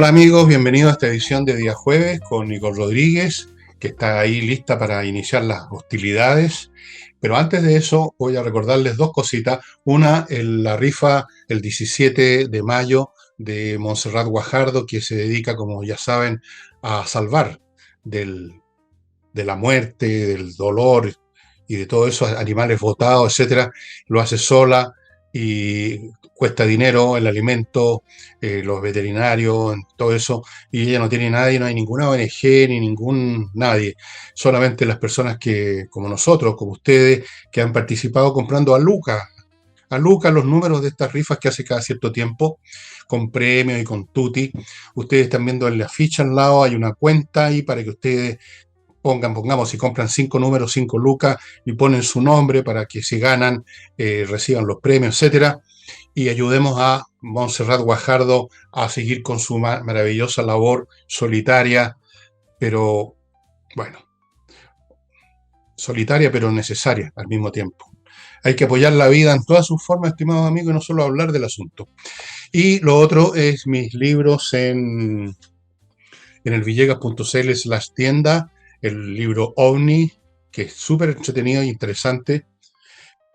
Hola amigos, bienvenidos a esta edición de día jueves con Nicole Rodríguez, que está ahí lista para iniciar las hostilidades. Pero antes de eso voy a recordarles dos cositas. Una, la rifa el 17 de mayo de Montserrat Guajardo, que se dedica, como ya saben, a salvar del, de la muerte, del dolor y de todos esos animales botados, etcétera. Lo hace sola y cuesta dinero el alimento, los veterinarios, todo eso, y ella no tiene nadie, no hay ninguna ONG ni ningún nadie, solamente las personas que, como nosotros, como ustedes, que han participado comprando a Lucas los números de estas rifas que hace cada cierto tiempo, con premios y con tutti. Ustedes están viendo en la ficha al lado, hay una cuenta ahí para que ustedes pongamos, si compran 5 números, 5 lucas, y ponen su nombre para que si ganan, reciban los premios, etcétera, y ayudemos a Montserrat Guajardo a seguir con su maravillosa labor solitaria, pero bueno, solitaria pero necesaria al mismo tiempo. Hay que apoyar la vida en todas sus formas, estimados amigos, y no solo hablar del asunto. Y lo otro es mis libros en el villegas.cl/tienda, el libro OVNI, que es súper entretenido e interesante,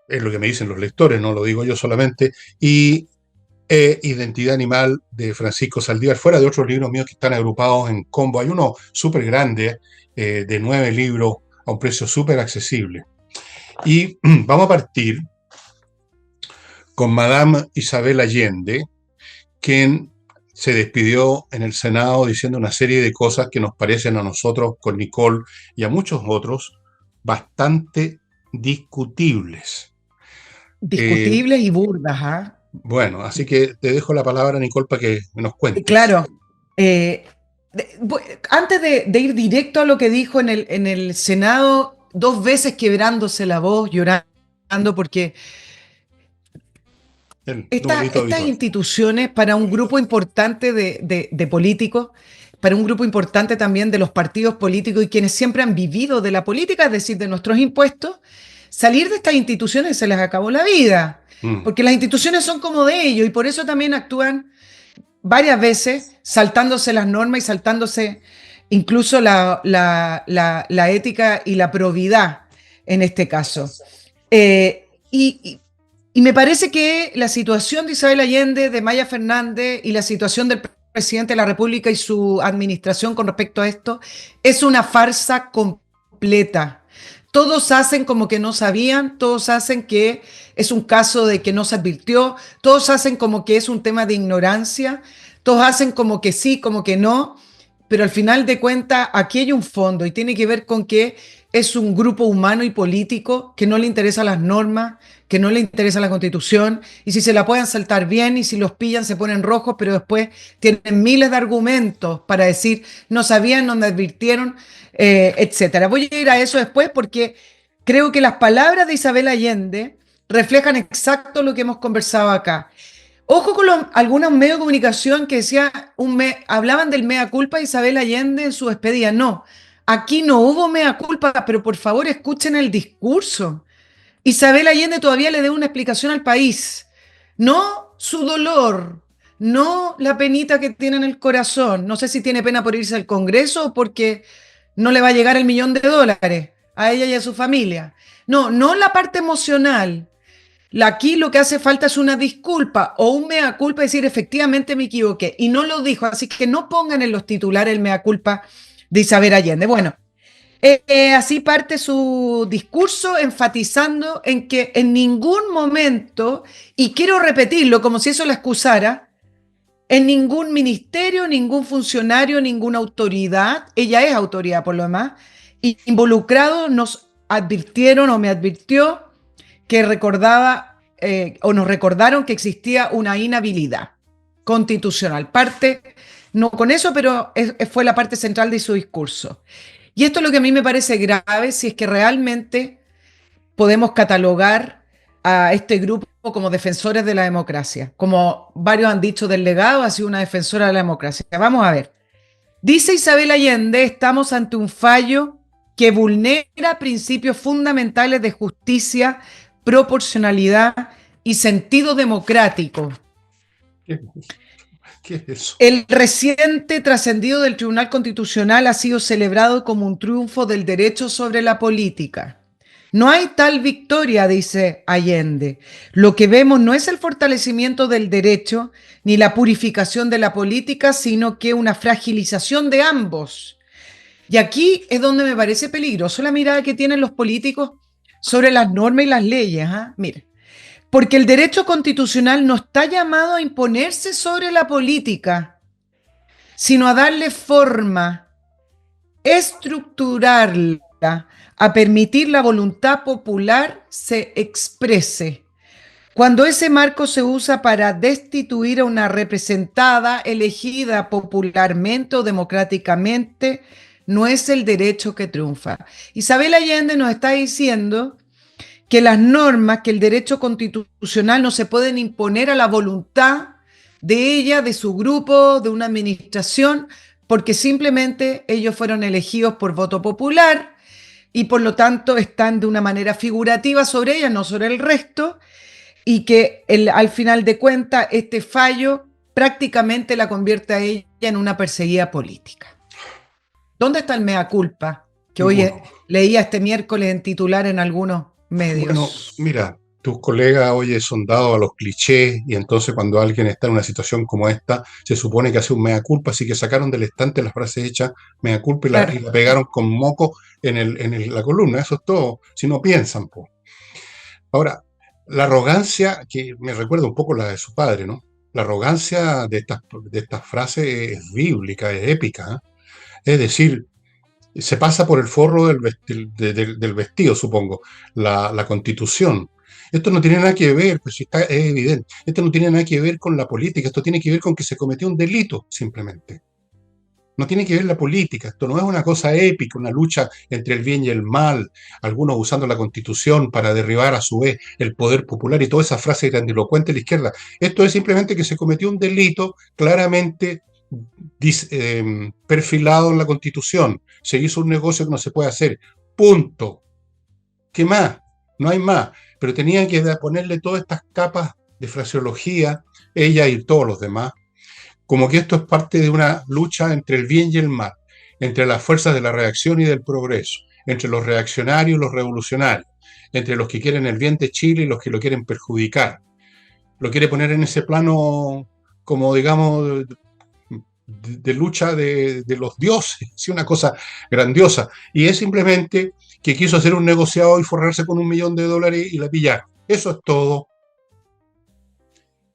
es lo que me dicen los lectores, no lo digo yo solamente, y Identidad Animal de Francisco Saldívar, fuera de otros libros míos que están agrupados en combo. Hay uno súper grande, de 9 libros, a un precio súper accesible. Y vamos a partir con Madame Isabel Allende, quien se despidió en el Senado diciendo una serie de cosas que nos parecen a nosotros, con Nicole y a muchos otros, bastante discutibles. Discutibles y burdas, ¿ah? Bueno, así que te dejo la palabra, Nicole, para que nos cuentes. Claro, eh, antes de ir directo a lo que dijo en el Senado, dos veces quebrándose la voz, llorando, porque El numerito estas habitual. instituciones para un grupo importante de políticos, para un grupo importante también de los partidos políticos y quienes siempre han vivido de la política, es decir, de nuestros impuestos, salir de estas instituciones se les acabó la vida, Mm. porque las instituciones son como de ellos y por eso también actúan varias veces saltándose las normas y saltándose incluso la ética y la probidad en este caso. Y me parece que la situación de Isabel Allende, de Maya Fernández y la situación del presidente de la República y su administración con respecto a esto es una farsa completa. Todos hacen como que no sabían, todos hacen que es un caso de que no se advirtió, todos hacen como que es un tema de ignorancia, todos hacen como que sí, como que no, pero al final de cuentas aquí hay un fondo y tiene que ver con que es un grupo humano y político que no le interesan las normas, que no le interesa la Constitución, y si se la pueden saltar bien y si los pillan se ponen rojos, pero después tienen miles de argumentos para decir no sabían, no me advirtieron, etcétera. Voy a ir a eso después porque creo que las palabras de Isabel Allende reflejan exacto lo que hemos conversado acá. Ojo con algunos medios de comunicación que decían, hablaban del mea culpa de Isabel Allende en su despedida. No, aquí no hubo mea culpa, pero por favor escuchen el discurso. Isabel Allende todavía le debe una explicación al país. No su dolor, no la penita que tiene en el corazón. No sé si tiene pena por irse al Congreso o porque no le va a llegar el $1.000.000 a ella y a su familia. No, no la parte emocional. Aquí lo que hace falta es una disculpa o un mea culpa, decir efectivamente me equivoqué. Y no lo dijo, así que no pongan en los titulares el mea culpa de Isabel Allende. Bueno, así parte su discurso enfatizando en que en ningún momento, y quiero repetirlo como si eso la excusara, en ningún ministerio, ningún funcionario, ninguna autoridad, ella es autoridad por lo demás, involucrados nos advirtieron o me advirtió que recordaba o nos recordaron que existía una inhabilidad constitucional. Parte, no con eso, pero fue la parte central de su discurso. Y esto es lo que a mí me parece grave si es que realmente podemos catalogar a este grupo como defensores de la democracia. Como varios han dicho, del legado ha sido una defensora de la democracia. Vamos a ver. Dice Isabel Allende, estamos ante un fallo que vulnera principios fundamentales de justicia, proporcionalidad y sentido democrático. ¿Qué, ¿Qué es eso? El reciente trascendido del Tribunal Constitucional ha sido celebrado como un triunfo del derecho sobre la política. No hay tal victoria, dice Allende. Lo que vemos no es el fortalecimiento del derecho ni la purificación de la política, sino que una fragilización de ambos. Y aquí es donde me parece peligroso la mirada que tienen los políticos sobre las normas y las leyes. ¿Ah? Mire, porque el derecho constitucional no está llamado a imponerse sobre la política, sino a darle forma, estructurarla, a permitir la voluntad popular se exprese. Cuando ese marco se usa para destituir a una representada elegida popularmente o democráticamente, no es el derecho que triunfa. Isabel Allende nos está diciendo que las normas, que el derecho constitucional no se pueden imponer a la voluntad de ella, de su grupo, de una administración, porque simplemente ellos fueron elegidos por voto popular y por lo tanto están de una manera figurativa sobre ella, no sobre el resto, y que al final de cuentas este fallo prácticamente la convierte a ella en una perseguida política. ¿Dónde está el mea culpa que hoy Ninguno. leía este miércoles en titular en algunos Bueno, medios? mira, tus colegas hoy son dados a los clichés y entonces cuando alguien está en una situación como esta, se supone que hace un mea culpa, así que sacaron del estante la frase hecha mea culpa y Claro. la pegaron con moco la columna. Eso es todo, si no piensan, po. Ahora, la arrogancia, que me recuerda un poco la de su padre, ¿no? La arrogancia de estas frases es bíblica, es épica, ¿eh? Es decir, se pasa por el forro del vestido, supongo, la constitución. Esto no tiene nada que ver, pues está, es evidente, esto no tiene nada que ver con la política, esto tiene que ver con que se cometió un delito, simplemente. No tiene que ver la política, esto no es una cosa épica, una lucha entre el bien y el mal, algunos usando la constitución para derribar a su vez el poder popular y toda esa frase grandilocuente de la izquierda. Esto es simplemente que se cometió un delito claramente perfilado en la constitución. Se hizo un negocio que no se puede hacer. Punto. ¿Qué más? No hay más. Pero tenían que ponerle todas estas capas de fraseología, ella y todos los demás, como que esto es parte de una lucha entre el bien y el mal, entre las fuerzas de la reacción y del progreso, entre los reaccionarios y los revolucionarios, entre los que quieren el bien de Chile y los que lo quieren perjudicar. Lo quiere poner en ese plano como, digamos, de lucha de los dioses, ¿sí? Una cosa grandiosa. Y es simplemente que quiso hacer un negociado y forrarse con $1.000.000 y la pillar. Eso es todo.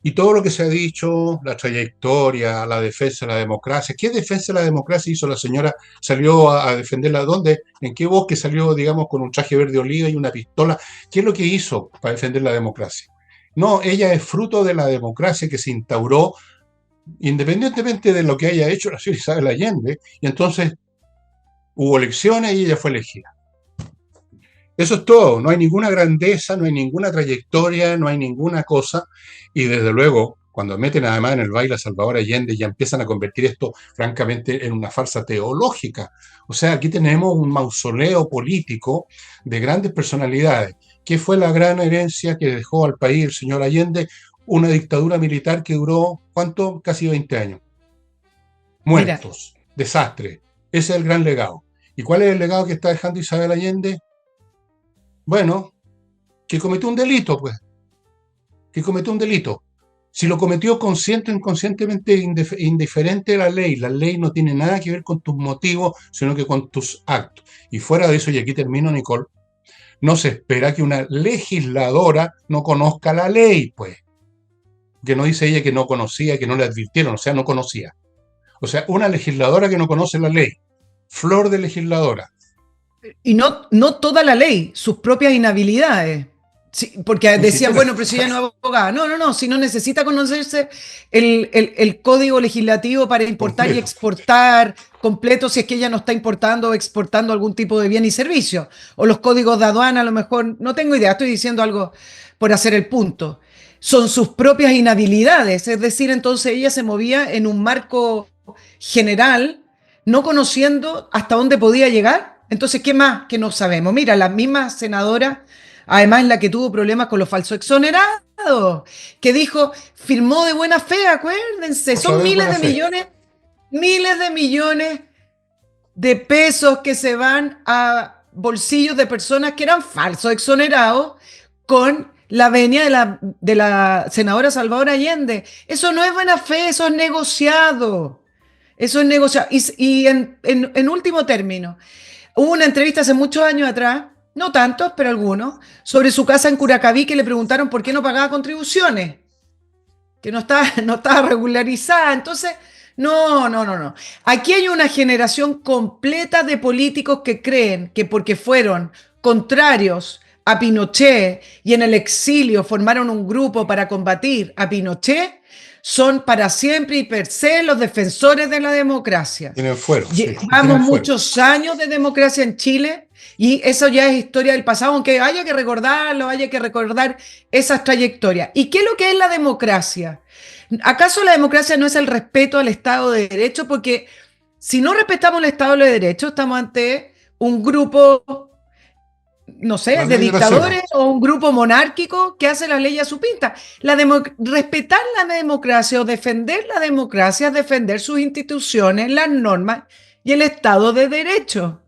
Y todo lo que se ha dicho, la trayectoria, la defensa de la democracia. ¿Qué defensa de la democracia hizo la señora? ¿Salió a defenderla? ¿Dónde? ¿En qué bosque salió, digamos, con un traje verde oliva y una pistola? ¿Qué es lo que hizo para defender la democracia? No, ella es fruto de la democracia que se instauró independientemente de lo que haya hecho la señora Isabel Allende, y entonces hubo elecciones y ella fue elegida. Eso es todo, no hay ninguna grandeza, no hay ninguna trayectoria, no hay ninguna cosa, y desde luego, cuando meten además en el baile a Salvador Allende, ya empiezan a convertir esto, francamente, en una farsa teológica. O sea, aquí tenemos un mausoleo político de grandes personalidades. ¿Qué fue la gran herencia que dejó al país el señor Allende? Una dictadura militar que duró, ¿cuánto? Casi 20 años. Mira, Muertos, desastre. Ese es el gran legado. ¿Y cuál es el legado que está dejando Isabel Allende? Bueno, que cometió un delito, pues, que cometió un delito. Si lo cometió consciente o inconscientemente, indiferente a la ley no tiene nada que ver con tus motivos, sino que con tus actos. Y fuera de eso, y aquí termino, Nicole, no se espera que una legisladora no conozca la ley, pues. Que no dice ella que no conocía, que no le advirtieron, o sea, no conocía. O sea, una legisladora que no conoce la ley. Flor de legisladora. y no, no toda la ley, sus propias inhabilidades. Sí, porque Ni decían, siquiera. bueno, pero si ella no es abogada. No, no, no, si no necesita conocerse el código legislativo para importar y Completo. exportar completo si es que ella no está importando o exportando algún tipo de bien y servicio. O los códigos de aduana, a lo mejor, no tengo idea, estoy diciendo algo por hacer el punto. Son sus propias inhabilidades, es decir, entonces ella se movía en un marco general, no conociendo hasta dónde podía llegar. Entonces, ¿qué más que no sabemos? Mira, la misma senadora, además la que tuvo problemas con los falsos exonerados, que dijo, firmó de buena fe, acuérdense, Por son saber buena fe. miles de millones de pesos que se van a bolsillos de personas que eran falsos exonerados con la venia de la senadora Salvador Allende. Eso no es buena fe, eso es negociado. Eso es negociado. Y en último término, hubo una entrevista hace muchos años atrás, no tantos, pero algunos, sobre su casa en Curacaví que le preguntaron por qué no pagaba contribuciones, que no estaba regularizada. Entonces, no. Aquí hay una generación completa de políticos que creen que porque fueron contrarios a Pinochet y en el exilio formaron un grupo para combatir a Pinochet, son para siempre y per se los defensores de la democracia. Tienen fuero, sí, Llevamos tienen fuero. muchos años de democracia en Chile y eso ya es historia del pasado, aunque haya que recordarlo, haya que recordar esas trayectorias. ¿Y qué es lo que es la democracia? ¿Acaso la democracia no es el respeto al Estado de Derecho? Porque si no respetamos el Estado de Derecho, estamos ante un grupo, no sé, La de ley de la selva. dictadores o un grupo monárquico que hace la ley a su pinta. Respetar la democracia o defender la democracia es defender sus instituciones, las normas y el Estado de Derecho.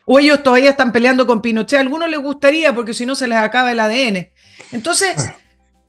O ellos todavía están peleando con Pinochet. A algunos les gustaría porque si no se les acaba el ADN. Entonces, Bueno,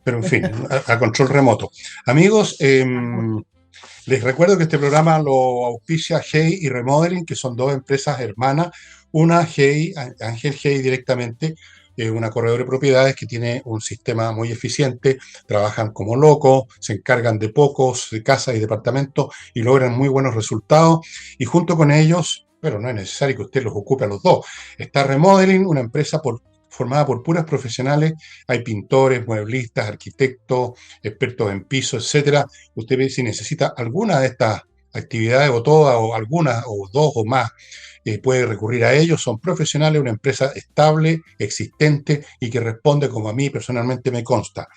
pero en fin, a control remoto. Amigos, les recuerdo que este programa lo auspicia Hey y Remodeling, que son dos empresas hermanas. Una Hey, Ángel Hey directamente, una corredora de propiedades que tiene un sistema muy eficiente, trabajan como locos, se encargan de pocos de casas y departamentos y logran muy buenos resultados. Y junto con ellos, pero no es necesario que usted los ocupe a los dos, está Remodeling, una empresa formada por puras profesionales. Hay pintores, mueblistas, arquitectos, expertos en piso, etcétera. Usted ve si necesita alguna de estas actividades o todas o algunas o dos o más, puede recurrir a ellos. Son profesionales, una empresa estable, existente y que responde como a mí personalmente me consta.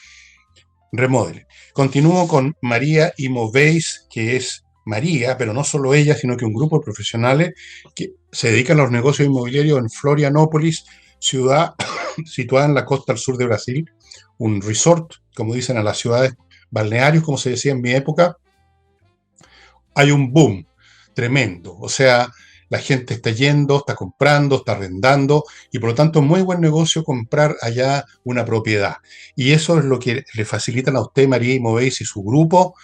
Remodel. Continúo con María Imoveis, que es María, pero no solo ella, sino que un grupo de profesionales que se dedican a los negocios inmobiliarios en Florianópolis, ciudad situada en la costa al sur de Brasil, un resort, como dicen a las ciudades balnearios, como se decía en mi época. Hay un boom tremendo, o sea, la gente está yendo, está comprando, está arrendando y por lo tanto es muy buen negocio comprar allá una propiedad. Y eso es lo que le facilitan a usted, María Imoveis y su grupo.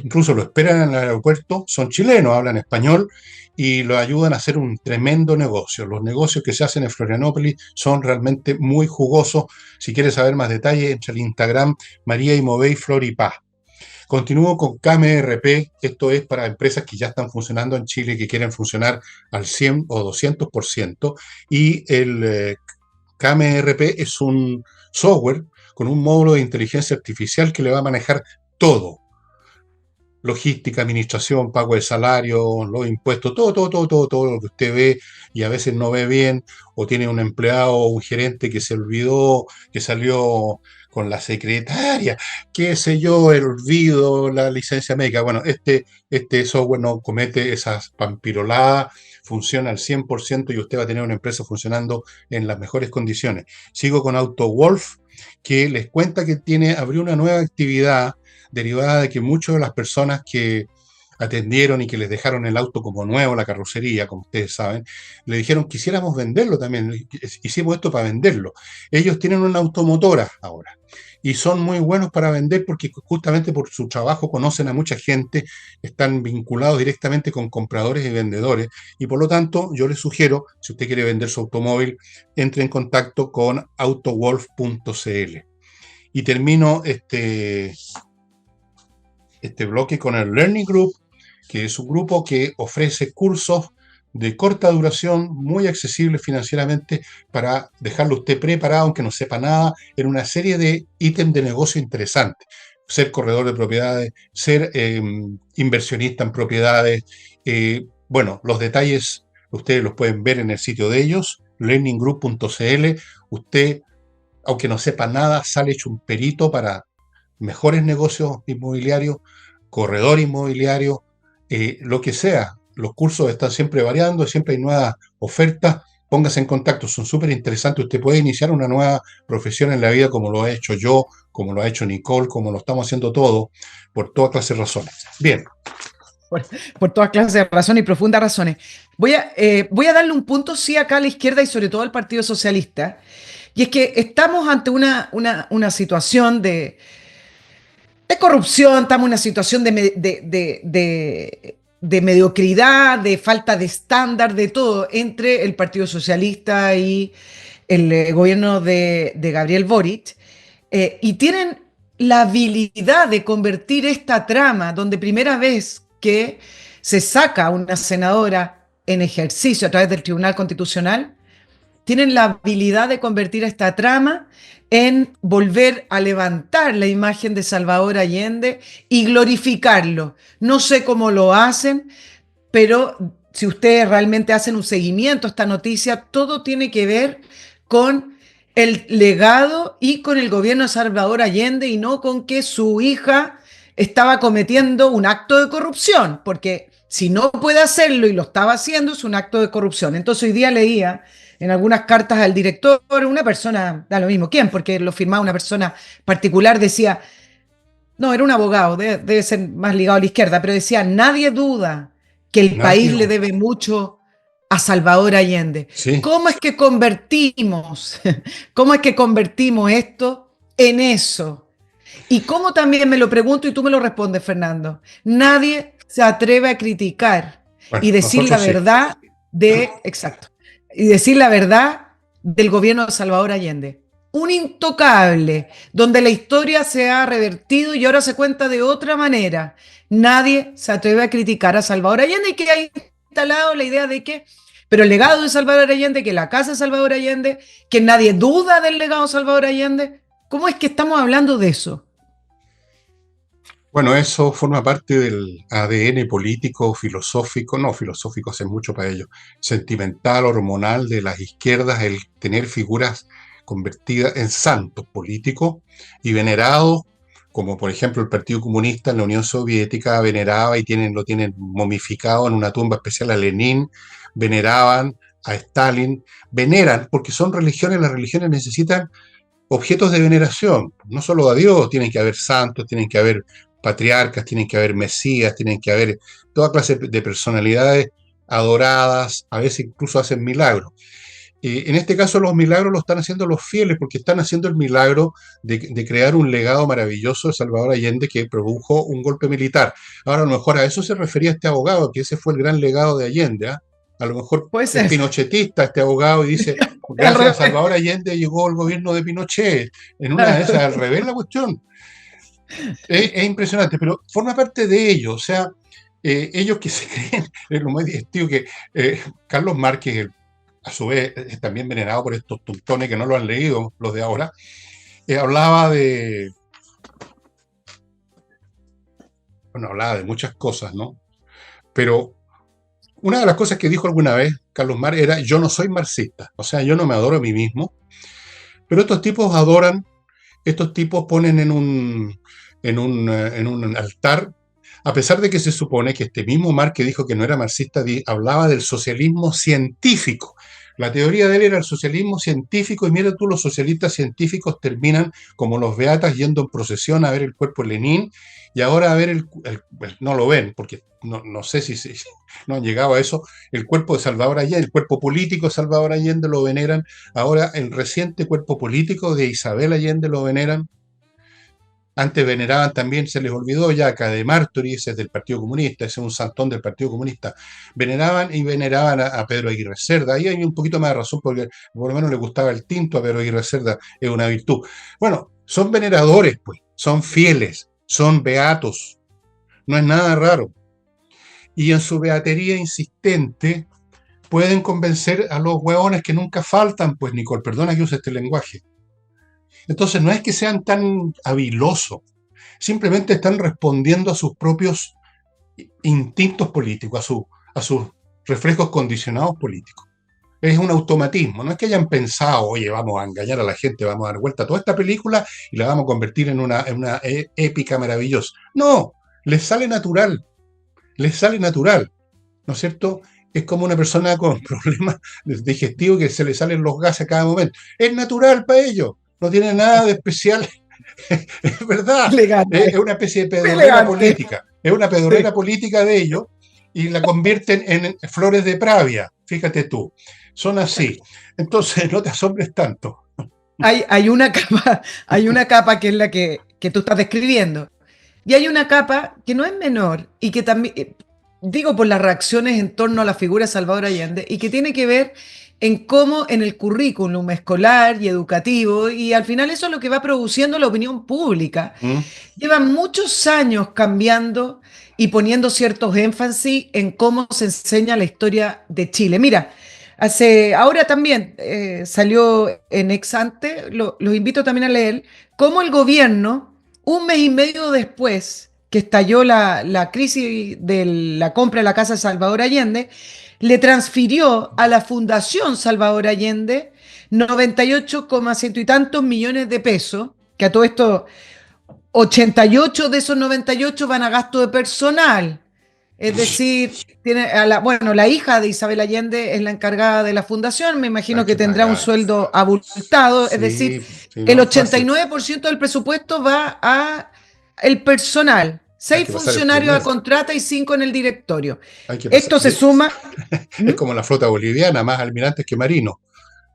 Incluso lo esperan en el aeropuerto, son chilenos, hablan español y lo ayudan a hacer un tremendo negocio. Los negocios que se hacen en Florianópolis son realmente muy jugosos. Si quieres saber más detalles, entra al Instagram María Imoveis Floripaz. Continúo con KMRP, esto es para empresas que ya están funcionando en Chile, que quieren funcionar al 100 o 200%, y el KMRP es un software con un módulo de inteligencia artificial que le va a manejar todo: logística, administración, pago de salario, los impuestos, todo lo que usted ve y a veces no ve bien, o tiene un empleado o un gerente que se olvidó, que salió con la secretaria, qué sé yo, el olvido, la licencia médica. Bueno, este software no comete esas pampiroladas, funciona al 100% y usted va a tener una empresa funcionando en las mejores condiciones. Sigo con AutoWolf, que les cuenta que abrió una nueva actividad derivada de que muchas de las personas que atendieron y que les dejaron el auto como nuevo, la carrocería, como ustedes saben, le dijeron quisiéramos venderlo también, hicimos esto para venderlo. Ellos tienen una automotora ahora y son muy buenos para vender porque justamente por su trabajo conocen a mucha gente, están vinculados directamente con compradores y vendedores y por lo tanto yo les sugiero, si usted quiere vender su automóvil, entre en contacto con autowolf.cl. Y termino este bloque con el Learning Group, que es un grupo que ofrece cursos de corta duración, muy accesibles financieramente, para dejarlo usted preparado, aunque no sepa nada, en una serie de ítems de negocio interesantes. Ser corredor de propiedades, ser inversionista en propiedades. Bueno, los detalles ustedes los pueden ver en el sitio de ellos, learninggroup.cl. Usted, aunque no sepa nada, sale hecho un perito para mejores negocios inmobiliarios, corredor inmobiliario, lo que sea. Los cursos están siempre variando, siempre hay nuevas ofertas póngase en contacto, son súper interesantes. Usted puede iniciar una nueva profesión en la vida como lo he hecho yo, como lo ha hecho Nicole, como lo estamos haciendo todos, por toda clase de razones. Bien. por, por todas clases de razones y profundas razones. Voy a darle un punto sí acá a la izquierda y sobre todo al Partido Socialista, y es que estamos ante una situación de corrupción, estamos en una situación de mediocridad, de falta de estándar, de todo, entre el Partido Socialista y el gobierno de Gabriel Boric, y tienen la habilidad de convertir esta trama, donde primera vez que se saca a una senadora en ejercicio a través del Tribunal Constitucional, tienen la habilidad de convertir esta trama en volver a levantar la imagen de Salvador Allende y glorificarlo. No sé cómo lo hacen, pero si ustedes realmente hacen un seguimiento a esta noticia, todo tiene que ver con el legado y con el gobierno de Salvador Allende y no con que su hija estaba cometiendo un acto de corrupción, porque si no puede hacerlo y lo estaba haciendo, es un acto de corrupción. Entonces hoy día leía en algunas cartas al director, una persona, da lo mismo quién, porque lo firmaba una persona particular, decía, no, era un abogado, debe ser más ligado a la izquierda, pero decía, nadie duda que el país Nadie, le debe mucho a Salvador Allende. sí, ¿Cómo es que convertimos, cómo es que convertimos esto en eso? Y cómo también me lo pregunto y tú me lo respondes, Fernando. Nadie se atreve a criticar y bueno, decir la nosotros sí. verdad exacto, y decir la verdad del gobierno de Salvador Allende. Un intocable, donde la historia se ha revertido y ahora se cuenta de otra manera. Nadie se atreve a criticar a Salvador Allende y que ha instalado la idea de que, pero el legado de Salvador Allende, que la casa de Salvador Allende, que nadie duda del legado de Salvador Allende. ¿Cómo es que estamos hablando de eso? Bueno, eso forma parte del ADN político, filosófico, no filosófico, hace mucho para ello, sentimental, hormonal de las izquierdas, el tener figuras convertidas en santos políticos y venerados, como por ejemplo el Partido Comunista en la Unión Soviética veneraba y lo tienen momificado en una tumba especial a Lenin, veneraban a Stalin, veneran, porque son religiones, las religiones necesitan objetos de veneración, no solo a Dios, tienen que haber santos, tienen que haber patriarcas, tienen que haber mesías, tienen que haber toda clase de personalidades adoradas, a veces incluso hacen milagros. En este caso los milagros los están haciendo los fieles porque están haciendo el milagro de crear un legado maravilloso de Salvador Allende que produjo un golpe militar. Ahora a lo mejor a eso se refería este abogado, que ese fue el gran legado de Allende, ¿eh? A lo mejor Puede es ser. pinochetista este abogado y dice, Al gracias a revés. Salvador Allende llegó el gobierno de Pinochet. En una de esas, al revés la cuestión. Es impresionante, pero forma parte de ello. O sea, ellos que se creen, es lo más divertido que Carlos Márquez, a su vez, es también venerado por estos tontones que no lo han leído, los de ahora, hablaba bueno, hablaba de muchas cosas, ¿no? Pero una de las cosas que dijo alguna vez Carlos Marx era, yo no soy marxista, o sea, yo no me adoro a mí mismo, pero estos tipos adoran, estos tipos ponen en un altar, a pesar de que se supone que este mismo Marx que dijo que no era marxista, hablaba del socialismo científico. La teoría de él era el socialismo científico y mira tú, los socialistas científicos terminan como los beatas yendo en procesión a ver el cuerpo de Lenin y ahora a ver no lo ven, porque no sé si no han llegado a eso, el cuerpo de Salvador Allende, el cuerpo político de Salvador Allende lo veneran, ahora el reciente cuerpo político de Isabel Allende lo veneran. Antes veneraban también, se les olvidó ya, que de Martori, ese es del Partido Comunista, ese es un santón del Partido Comunista. Veneraban y veneraban a Pedro Aguirre Cerda. Ahí hay un poquito más de razón porque por lo menos le gustaba el tinto a Pedro Aguirre Cerda, es una virtud. Bueno, son veneradores, pues, son fieles, son beatos. No es nada raro. Y en su beatería insistente pueden convencer a los hueones que nunca faltan, pues, Nicole, perdona que use este lenguaje. Entonces no es que sean tan habilosos, simplemente están respondiendo a sus propios instintos políticos, a sus reflejos condicionados políticos. Es un automatismo, no es que hayan pensado, oye, vamos a engañar a la gente, vamos a dar vuelta a toda esta película y la vamos a convertir en una épica maravillosa. No, les sale natural, ¿no es cierto? Es como una persona con problemas digestivos que se le salen los gases a cada momento. Es natural para ellos, no tiene nada de especial. Es verdad, es Elegante, una especie de pedorrera elegante. política, es una Sí. pedorrera política de ellos y la convierten en flores de Pravia, fíjate tú, son así. Entonces no te asombres tanto. Hay una capa, hay una capa que es la que tú estás describiendo. Y hay una capa que no es menor y que también, digo por las reacciones en torno a la figura de Salvador Allende, y que tiene que ver en cómo en el currículum escolar y educativo, y al final eso es lo que va produciendo la opinión pública. ¿Mm? Llevan muchos años cambiando y poniendo ciertos énfasis en cómo se enseña la historia de Chile. Mira, ahora también salió en Exante, los invito también a leer, cómo el gobierno, un mes y medio después que estalló la crisis de la compra de la casa de Salvador Allende, le transfirió a la Fundación Salvador Allende 98, ciento y tantos millones de pesos, que a todo esto 88 de esos 98 van a gasto de personal. Es decir, bueno, la hija de Isabel Allende es la encargada de la fundación, me Hay imagino que que tendrá un pagar. sueldo abultado, es decir, Sí, sí, el no es fácil. 89% del presupuesto va a el personal, Hay seis que pasar el funcionarios a primer, contrata y 5 en el directorio. hay que pasar. Esto se suma. Es ¿Mm? como la flota boliviana, más almirantes que marinos.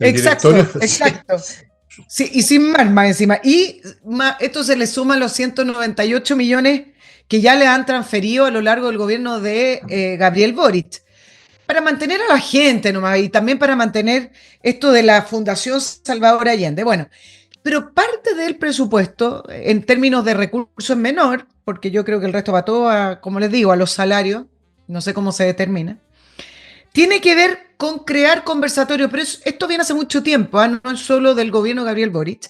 El directorio, Exacto, sí, exacto. Sí, y sin más encima. Y esto se le suma a los 198 millones que ya le han transferido a lo largo del gobierno de Gabriel Boric. Para mantener a la gente nomás y también para mantener esto de la Fundación Salvador Allende. Bueno, pero parte del presupuesto, en términos de recursos, es menor, porque yo creo que el resto va todo a, como les digo, a los salarios, no sé cómo se determina, tiene que ver con crear conversatorios, pero esto viene hace mucho tiempo, ¿eh? No es solo del gobierno de Gabriel Boric.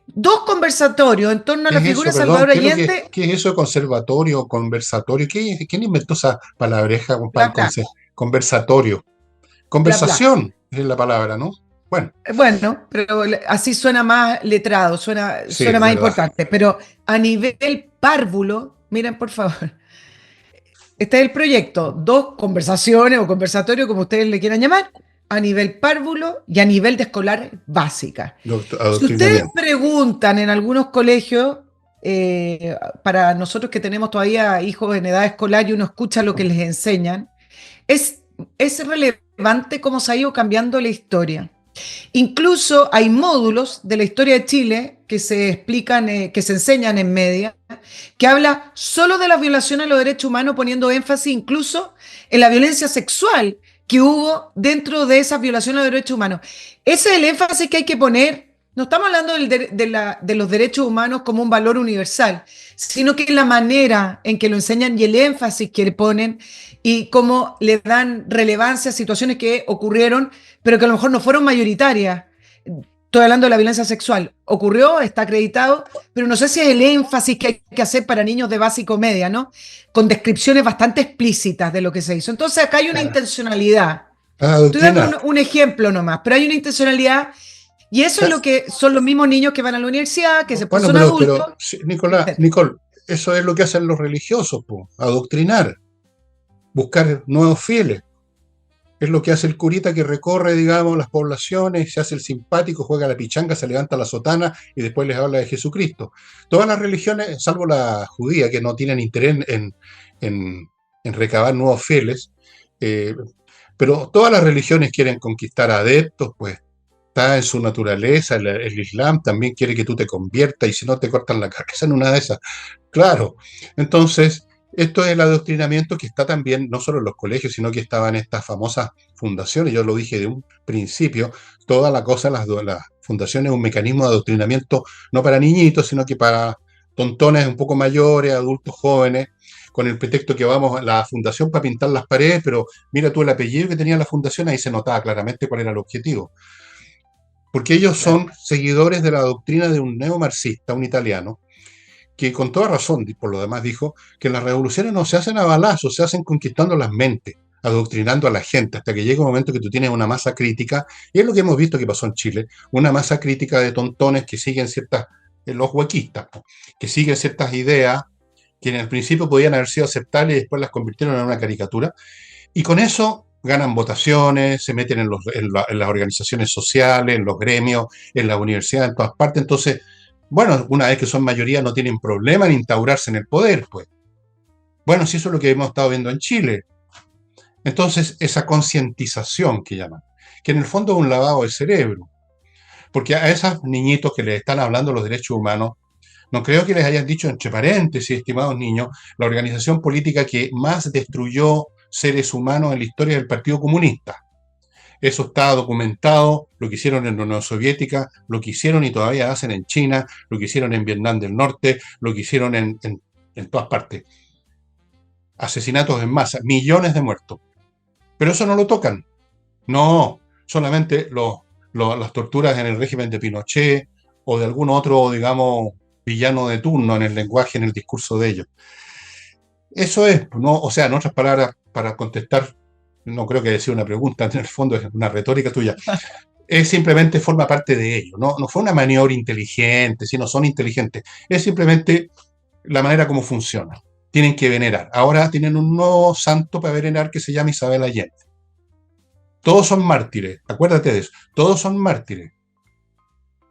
Dos conversatorios en torno a ¿qué la es figura eso? de Perdón, Salvador ¿qué es lo que, Allende, qué es eso de conservatorio, conversatorio? ¿Quién inventó esa palabreja, bla, compadre? bla, Conversatorio. bla, bla. Conversación es la palabra, ¿no? Bueno, Bueno, pero así suena más letrado, sí, suena es más verdad. importante. Pero a nivel párvulo, miren por favor, este es el proyecto, dos conversaciones o conversatorio, como ustedes le quieran llamar, a nivel párvulo y a nivel de escolar básica. Si ustedes Adoctrinamiento. preguntan en algunos colegios, para nosotros que tenemos todavía hijos en edad escolar y uno escucha lo que les enseñan, es, es relevante cómo se ha ido cambiando la historia. Incluso hay módulos de la historia de Chile que se explican, que se enseñan en media, que habla solo de las violaciones a los derechos humanos, poniendo énfasis incluso en la violencia sexual que hubo dentro de esas violaciones a los derechos humanos. Ese es el énfasis que hay que poner. No estamos hablando de los derechos humanos como un valor universal, sino que la manera en que lo enseñan y el énfasis que le ponen y cómo le dan relevancia a situaciones que ocurrieron, pero que a lo mejor no fueron mayoritarias. Estoy hablando de la violencia sexual. Ocurrió, está acreditado, pero no sé si es el énfasis que hay que hacer para niños de básico media, ¿no? Con descripciones bastante explícitas de lo que se hizo. Entonces acá hay una Claro. intencionalidad. Estoy dando Adoctrinar. un ejemplo nomás, pero hay una intencionalidad y eso es Claro. lo que son los mismos niños que van a la universidad, que después Bueno, son pero adultos, sí, etc. Nicole, eso es lo que hacen los religiosos, po, adoctrinar, buscar nuevos fieles. Es lo que hace el curita que recorre, digamos, las poblaciones, se hace el simpático, juega la pichanga, se levanta la sotana y después les habla de Jesucristo. Todas las religiones, salvo la judía, que no tienen interés en, en recabar nuevos fieles, eh, pero todas las religiones quieren conquistar adeptos, pues está en su naturaleza, el Islam también quiere que tú te conviertas y si no te cortan la cabeza en una de esas. Claro, entonces esto es el adoctrinamiento que está también, no solo en los colegios, sino que estaba en estas famosas fundaciones. Yo lo dije de un principio, toda la cosa, las fundaciones es un mecanismo de adoctrinamiento no para niñitos, sino que para tontones un poco mayores, adultos jóvenes, con el pretexto que vamos a la fundación para pintar las paredes, pero mira tú el apellido que tenía la fundación, ahí se notaba claramente cuál era el objetivo. Porque ellos Claro. son seguidores de la doctrina de un neomarxista, un italiano, que con toda razón, por lo demás, dijo que las revoluciones no se hacen a balazos, se hacen conquistando las mentes, adoctrinando a la gente, hasta que llega un momento que tú tienes una masa crítica, y es lo que hemos visto que pasó en Chile, una masa crítica de tontones que siguen ciertas, los huequistas, que siguen ciertas ideas que en el principio podían haber sido aceptables y después las convirtieron en una caricatura, y con eso ganan votaciones, se meten en las organizaciones sociales, en los gremios, en las universidades, en todas partes. Entonces, bueno, una vez que son mayoría no tienen problema en instaurarse en el poder, pues. Bueno, sí, eso es lo que hemos estado viendo en Chile. Entonces, esa concientización que llaman, que en el fondo es un lavado de cerebro, porque a esos niñitos que les están hablando los derechos humanos, no creo que les hayan dicho, entre paréntesis, estimados niños, la organización política que más destruyó seres humanos en la historia del Partido Comunista. Eso está documentado, lo que hicieron en la Unión Soviética, lo que hicieron y todavía hacen en China, lo que hicieron en Vietnam del Norte, lo que hicieron en todas partes. Asesinatos en masa, millones de muertos. Pero eso no lo tocan. No, solamente las torturas en el régimen de Pinochet o de algún otro, digamos, villano de turno en el lenguaje, en el discurso de ellos. Eso es, no, o sea, en otras palabras, para contestar, no creo que sea una pregunta, en el fondo es una retórica tuya, es simplemente forma parte de ello, no fue una maniobra inteligente, si no son inteligentes, es simplemente la manera como funciona. Tienen que venerar. Ahora tienen un nuevo santo para venerar que se llama Isabel Allende. Todos son mártires, acuérdate de eso, todos son mártires.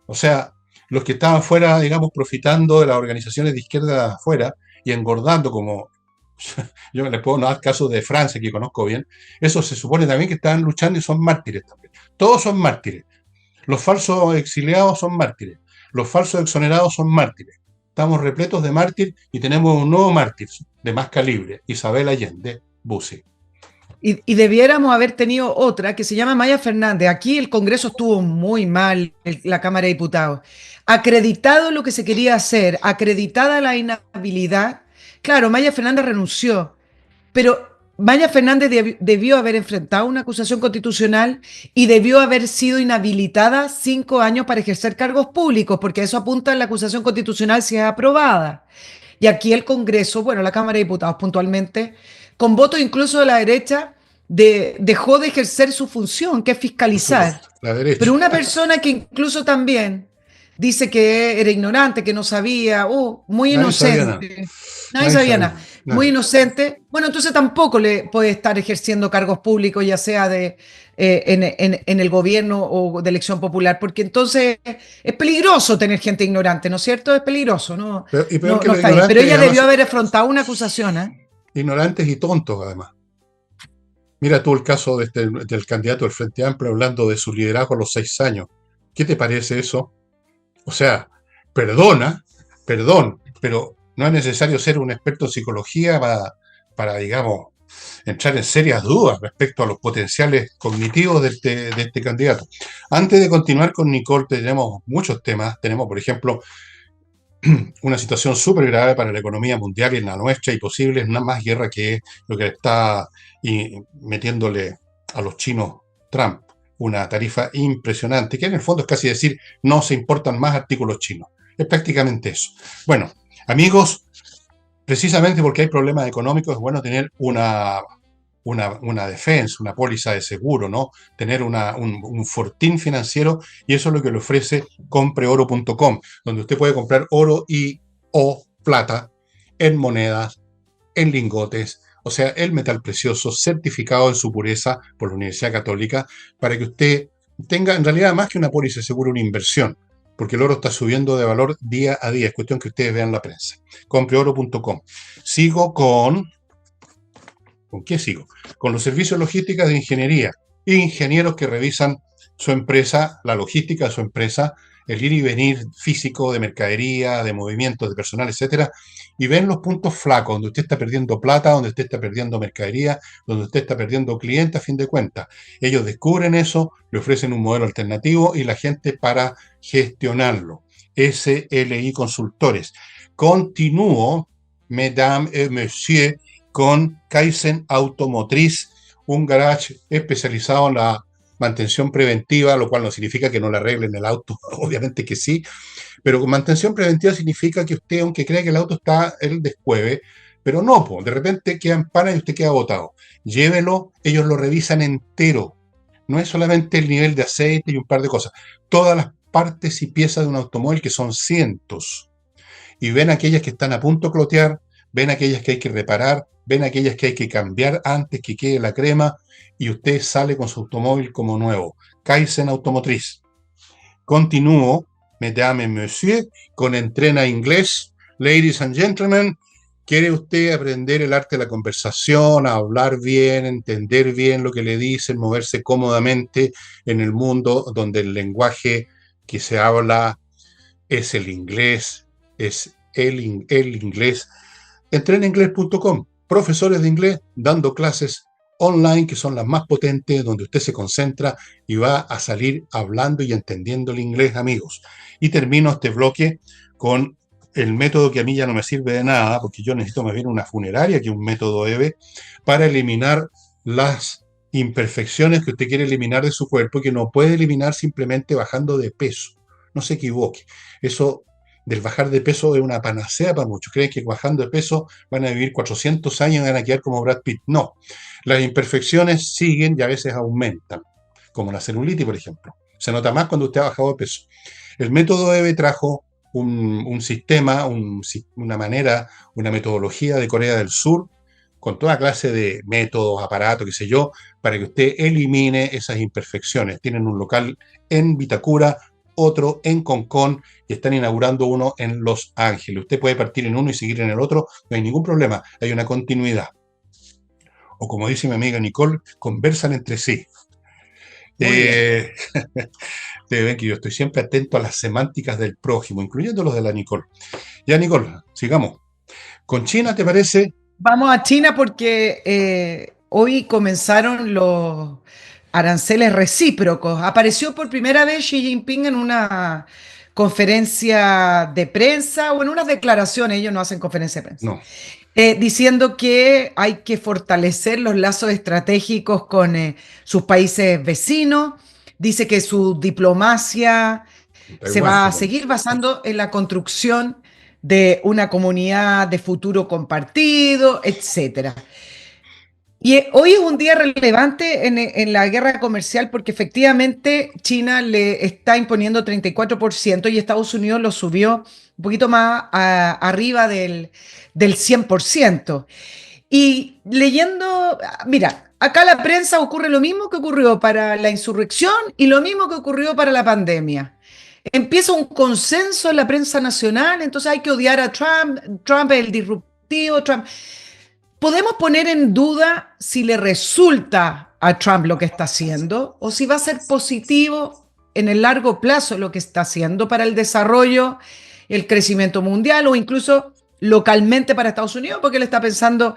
O sea, los que estaban fuera, digamos, profitando de las organizaciones de izquierda de afuera y engordando como yo les puedo dar casos de Francia que conozco bien, esos se supone también que están luchando y son mártires también. Todos son mártires. Los falsos exiliados son mártires. Los falsos exonerados son mártires. Estamos repletos de mártires y tenemos un nuevo mártir de más calibre, Isabel Allende Bussi. Y debiéramos haber tenido otra que se llama Maya Fernández. Aquí el Congreso estuvo muy mal, la Cámara de Diputados. Acreditado lo que se quería hacer, acreditada la inhabilidad. Claro, Maya Fernández renunció, pero Maya Fernández debió haber enfrentado una acusación constitucional y debió haber sido inhabilitada 5 años para ejercer cargos públicos, porque eso apunta en la acusación constitucional si es aprobada. Y aquí el Congreso, bueno, la Cámara de Diputados puntualmente, con votos incluso de la derecha, dejó de ejercer su función, que es Por fiscalizar. supuesto, la derecha. Pero una persona que incluso también dice que era ignorante, que no sabía, muy Nadie sabía nada. inocente, nadie Nadie sabía sabía. nada, muy Nadie. inocente, bueno, entonces tampoco le puede estar ejerciendo cargos públicos, ya sea en el gobierno o de elección popular, porque entonces es peligroso tener gente ignorante, ¿no es cierto? Es peligroso, no, Y peor no, que no los está bien. Pero ignorantes, ella debió además, haber afrontado una acusación, ¿eh? ignorantes y tontos, además. Mira tú el caso del candidato del Frente Amplio hablando de su liderazgo a los 6 años. ¿Qué te parece eso? O sea, perdón, pero no es necesario ser un experto en psicología digamos, entrar en serias dudas respecto a los potenciales cognitivos de este candidato. Antes de continuar con Nicole, tenemos muchos temas. Tenemos, por ejemplo, una situación súper grave para la economía mundial y la nuestra y posible una más guerra que lo que está metiéndole a los chinos Trump, una tarifa impresionante, que en el fondo es casi decir, no se importan más artículos chinos. Es prácticamente eso. Bueno, amigos, precisamente porque hay problemas económicos, es bueno tener una defensa, una póliza de seguro, ¿no? Tener un fortín financiero, y eso es lo que le ofrece compreoro.com, donde usted puede comprar oro o plata en monedas, en lingotes, o sea, el metal precioso certificado en su pureza por la Universidad Católica, para que usted tenga en realidad más que una póliza de seguro, una inversión, porque el oro está subiendo de valor día a día. Es cuestión que ustedes vean la prensa. Compreoro.com. Sigo ¿Con qué sigo? Con los servicios logísticos de ingeniería. Ingenieros que revisan su empresa, la logística de su empresa, el ir y venir físico de mercadería, de movimientos de personal, etcétera, y ven los puntos flacos, donde usted está perdiendo plata, donde usted está perdiendo mercadería, donde usted está perdiendo clientes a fin de cuentas. Ellos descubren eso, le ofrecen un modelo alternativo y la gente para gestionarlo. SLI Consultores. Continúo, mesdames et messieurs, con Kaizen Automotriz, un garage especializado en la mantención preventiva, lo cual no significa que no le arreglen el auto, obviamente que sí, pero con mantención preventiva significa que usted, aunque cree que el auto está el descueve, pero no, de repente queda en pana y usted queda botado. Llévelo, ellos lo revisan entero. No es solamente el nivel de aceite y un par de cosas, todas las partes y piezas de un automóvil, que son cientos, y ven aquellas que están a punto de clotear, ven aquellas que hay que reparar, ven aquellas que hay que cambiar antes que quede la crema y usted sale con su automóvil como nuevo. Kaizen Automotriz. Continúo, mesdames, monsieur, con Entrena Inglés. Ladies and gentlemen, ¿quiere usted aprender el arte de la conversación, a hablar bien, entender bien lo que le dicen, moverse cómodamente en el mundo donde el lenguaje que se habla es el inglés, es el inglés? Entrenainglés.com, profesores de inglés dando clases online que son las más potentes, donde usted se concentra y va a salir hablando y entendiendo el inglés, amigos. Y termino este bloque con el método que a mí ya no me sirve de nada, porque yo necesito más bien una funeraria que un método EVE para eliminar las imperfecciones que usted quiere eliminar de su cuerpo y que no puede eliminar simplemente bajando de peso. No se equivoque. Eso del bajar de peso es una panacea para muchos. Creen que bajando de peso van a vivir 400 años y van a quedar como Brad Pitt. No. Las imperfecciones siguen y a veces aumentan, como la celulitis, por ejemplo. Se nota más cuando usted ha bajado de peso. El método EVE trajo un sistema, una manera, una metodología de Corea del Sur, con toda clase de métodos, aparatos, qué sé yo, para que usted elimine esas imperfecciones. Tienen un local en Vitacura, otro en Concón, y están inaugurando uno en Los Ángeles. Usted puede partir en uno y seguir en el otro, no hay ningún problema, hay una continuidad. O como dice mi amiga Nicole, conversan entre sí. Ustedes ven que yo estoy siempre atento a las semánticas del prójimo, incluyendo los de la Nicole. Ya, Nicole, sigamos. ¿Con China te parece? Vamos a China porque hoy comenzaron los aranceles recíprocos. Apareció por primera vez Xi Jinping en una conferencia de prensa o en unas declaraciones, ellos no hacen conferencia de prensa, No. diciendo que hay que fortalecer los lazos estratégicos con sus países vecinos. Dice que su diplomacia se Taiwán, va a supongo. seguir basando en la construcción de una comunidad de futuro compartido, etcétera. Y hoy es un día relevante en la guerra comercial porque efectivamente China le está imponiendo 34% y Estados Unidos lo subió un poquito más arriba del 100%. Y leyendo, mira, acá la prensa ocurre lo mismo que ocurrió para la insurrección y lo mismo que ocurrió para la pandemia. Empieza un consenso en la prensa nacional, entonces hay que odiar a Trump, Trump es el disruptivo, Trump. Podemos poner en duda si le resulta a Trump lo que está haciendo o si va a ser positivo en el largo plazo lo que está haciendo para el desarrollo, el crecimiento mundial o incluso localmente para Estados Unidos, porque él está pensando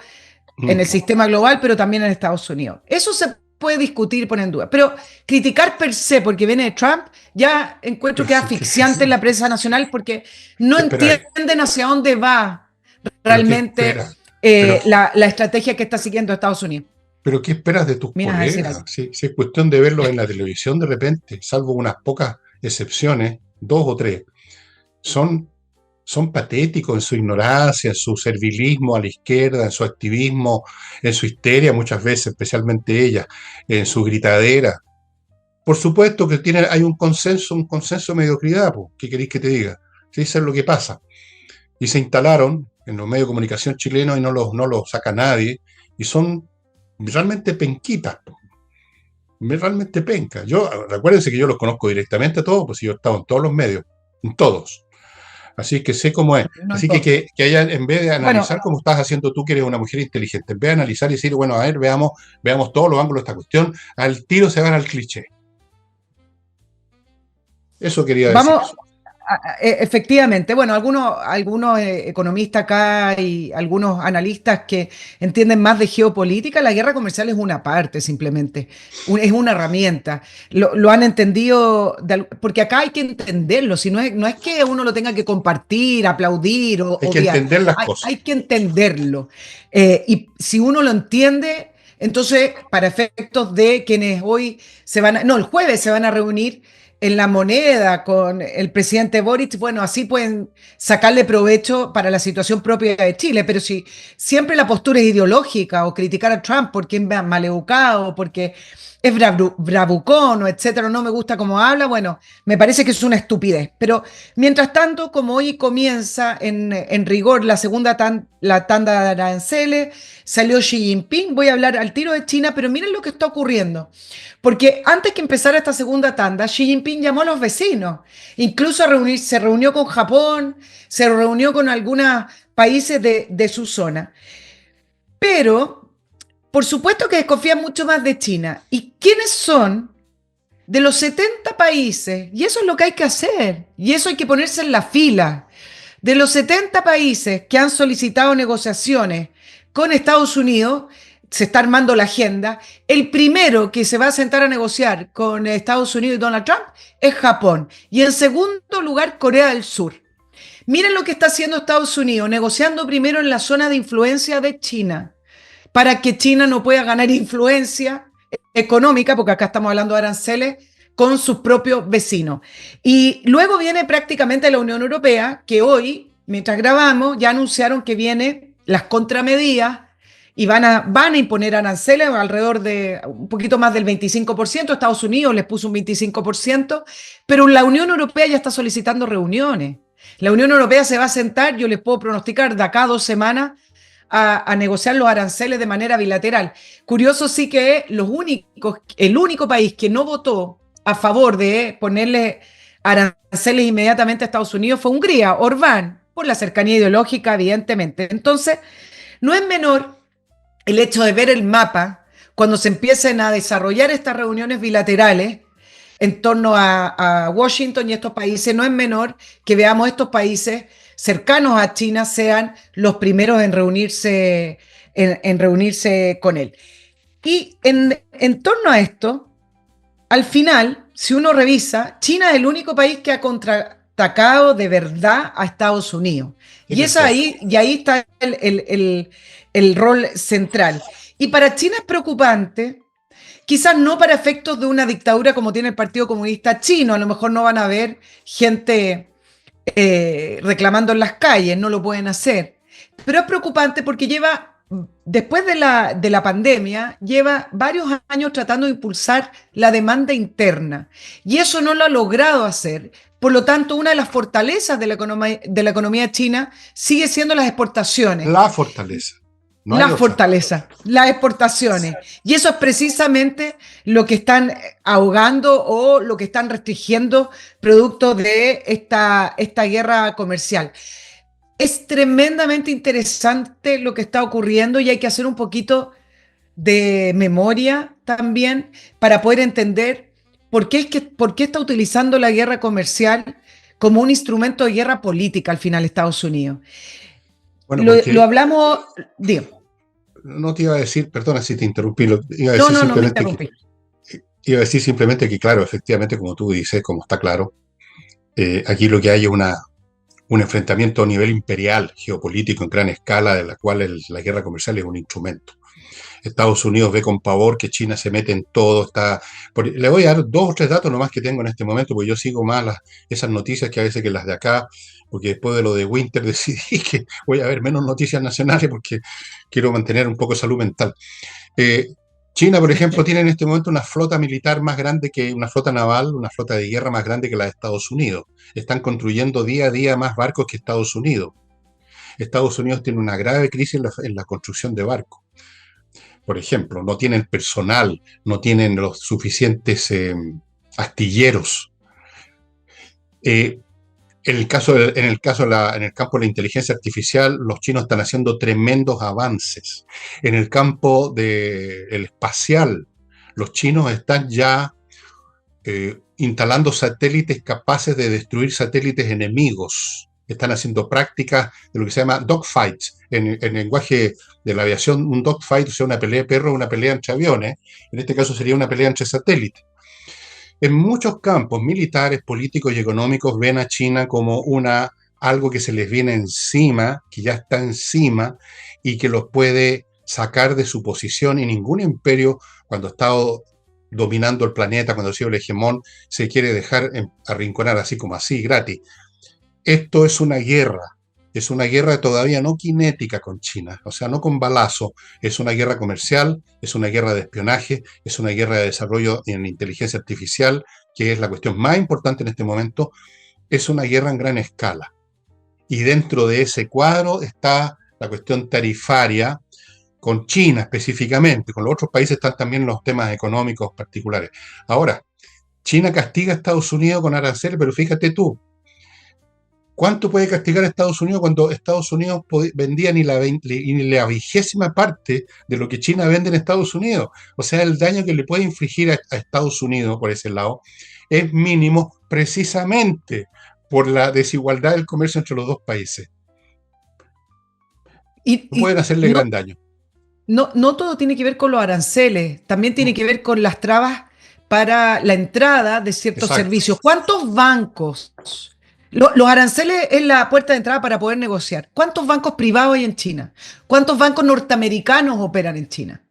en el sistema global, pero también en Estados Unidos. Eso se puede discutir y poner en duda. Pero criticar per se porque viene de Trump, ya encuentro que es asfixiante en la prensa nacional porque no ¿Qué esperáis? entienden hacia dónde va ¿Pero qué realmente esperas? Pero, la estrategia que está siguiendo Estados Unidos. pero ¿qué esperas de tus Miras a decir algo. colegas? Si es cuestión de verlos en la televisión de repente, salvo unas pocas excepciones, dos o tres, son, son patéticos en su ignorancia, en su servilismo a la izquierda, en su activismo, en su histeria muchas veces, especialmente ella, en su gritadera. Por supuesto que hay un consenso de mediocridad, po. ¿Qué queréis que te diga? Sí, eso es lo que pasa. Y se instalaron en los medios de comunicación chilenos y no los saca nadie, y son realmente penquitas, po. Realmente penca. Recuérdense que yo los conozco directamente a todos, pues yo he estado en todos los medios, en todos. Así que sé cómo es. No Así que haya, en vez de bueno, analizar como estás haciendo tú, que eres una mujer inteligente, en vez de analizar y decir, bueno, a ver, veamos todos los ángulos de esta cuestión, al tiro se van al cliché. Eso quería decir. vamos, efectivamente, bueno, algunos economistas acá y algunos analistas que entienden más de geopolítica, la guerra comercial es una parte simplemente, es una herramienta. Lo han entendido, porque acá hay que entenderlo, si no es que uno lo tenga que compartir, aplaudir o Hay que odiar, entender las hay cosas. que entenderlo. Y si uno lo entiende, entonces para efectos de quienes hoy el jueves se van a reunir en la moneda con el presidente Boric, bueno, así pueden sacarle provecho para la situación propia de Chile, pero si siempre la postura es ideológica o criticar a Trump porque es maleducado, porque es bravucón o etcétera, no me gusta cómo habla, bueno, me parece que es una estupidez. Pero mientras tanto, como hoy comienza en rigor la tanda de aranceles, salió Xi Jinping, voy a hablar al tiro de China, pero miren lo que está ocurriendo. Porque antes que empezara esta segunda tanda, Xi Jinping llamó a los vecinos, incluso se reunió con Japón, se reunió con algunos países de su zona. Pero, por supuesto que desconfían mucho más de China. ¿Y quiénes son de los 70 países? Y eso es lo que hay que hacer, y eso hay que ponerse en la fila. De los 70 países que han solicitado negociaciones con Estados Unidos, se está armando la agenda. El primero que se va a sentar a negociar con Estados Unidos y Donald Trump es Japón. Y en segundo lugar, Corea del Sur. Miren lo que está haciendo Estados Unidos, negociando primero en la zona de influencia de China, para que China no pueda ganar influencia económica, porque acá estamos hablando de aranceles, con sus propios vecinos. Y luego viene prácticamente la Unión Europea, que hoy, mientras grabamos, ya anunciaron que vienen las contramedidas y van a imponer aranceles alrededor de un poquito más del 25%. Estados Unidos les puso un 25%, pero la Unión Europea ya está solicitando reuniones. La Unión Europea se va a sentar, yo les puedo pronosticar, de acá a 2 semanas, a negociar los aranceles de manera bilateral. Curioso sí que el único país que no votó a favor de ponerle aranceles inmediatamente a Estados Unidos fue Hungría, Orbán, por la cercanía ideológica, evidentemente. Entonces, no es menor el hecho de ver el mapa cuando se empiecen a desarrollar estas reuniones bilaterales en torno a Washington y estos países, no es menor que veamos estos países cercanos a China sean los primeros en reunirse con él. Y en torno a esto, al final, si uno revisa, China es el único país que ha contraatacado de verdad a Estados Unidos. Y ahí está el rol central. Y para China es preocupante, quizás no para efectos de una dictadura como tiene el Partido Comunista Chino, a lo mejor no van a ver gente reclamando en las calles, no lo pueden hacer. Pero es preocupante porque después de la pandemia, lleva varios años tratando de impulsar la demanda interna y eso no lo ha logrado hacer. Por lo tanto, una de las fortalezas de la economía china sigue siendo las exportaciones. La fortaleza. No las fortalezas, las exportaciones. Y eso es precisamente lo que están ahogando o lo que están restringiendo producto de esta guerra comercial. Es tremendamente interesante lo que está ocurriendo y hay que hacer un poquito de memoria también para poder entender por qué está utilizando la guerra comercial como un instrumento de guerra política al final Estados Unidos. Bueno, lo hablamos, digo. No te iba a decir, perdona si te interrumpí, no me interrumpí. Iba a decir simplemente que, claro, efectivamente, como tú dices, como está claro, aquí lo que hay es un enfrentamiento a nivel imperial, geopolítico, en gran escala, de la cual la guerra comercial es un instrumento. Estados Unidos ve con pavor que China se mete en todo. Le voy a dar 2 o 3 datos nomás que tengo en este momento, porque yo sigo más esas noticias que a veces que las de acá, porque después de lo de Winter decidí que voy a ver menos noticias nacionales porque quiero mantener un poco de salud mental. China, por ejemplo, tiene en este momento una flota militar más grande que una flota naval, una flota de guerra más grande que la de Estados Unidos. Están construyendo día a día más barcos que Estados Unidos. Estados Unidos tiene una grave crisis en la construcción de barcos. Por ejemplo, no tienen personal, no tienen los suficientes astilleros. En el campo de la inteligencia artificial, los chinos están haciendo tremendos avances. En el campo del espacial, los chinos están ya instalando satélites capaces de destruir satélites enemigos. Están haciendo prácticas de lo que se llama dogfights. En el lenguaje de la aviación, un dogfight, o sea, una pelea de perros, una pelea entre aviones. En este caso sería una pelea entre satélites. En muchos campos militares, políticos y económicos ven a China como algo que se les viene encima, que ya está encima y que los puede sacar de su posición. Y ningún imperio, cuando ha estado dominando el planeta, cuando ha sido el hegemón, se quiere dejar arrinconar así como así, gratis. Esto es una guerra todavía no cinética con China, o sea, no con balazo, es una guerra comercial, es una guerra de espionaje, es una guerra de desarrollo en inteligencia artificial, que es la cuestión más importante en este momento, es una guerra en gran escala. Y dentro de ese cuadro está la cuestión tarifaria, con China específicamente, con los otros países están también los temas económicos particulares. Ahora, China castiga a Estados Unidos con aranceles, pero fíjate tú, ¿cuánto puede castigar a Estados Unidos cuando Estados Unidos vendía ni la 20ª parte de lo que China vende en Estados Unidos? O sea, el daño que le puede infligir a Estados Unidos por ese lado es mínimo precisamente por la desigualdad del comercio entre los dos países. No pueden Y hacerle no, gran daño. no todo tiene que ver con los aranceles, también tiene que ver con las trabas para la entrada de ciertos Exacto. servicios. ¿Cuántos bancos? Los aranceles es la puerta de entrada para poder negociar. ¿Cuántos bancos privados hay en China? ¿Cuántos bancos norteamericanos operan en China?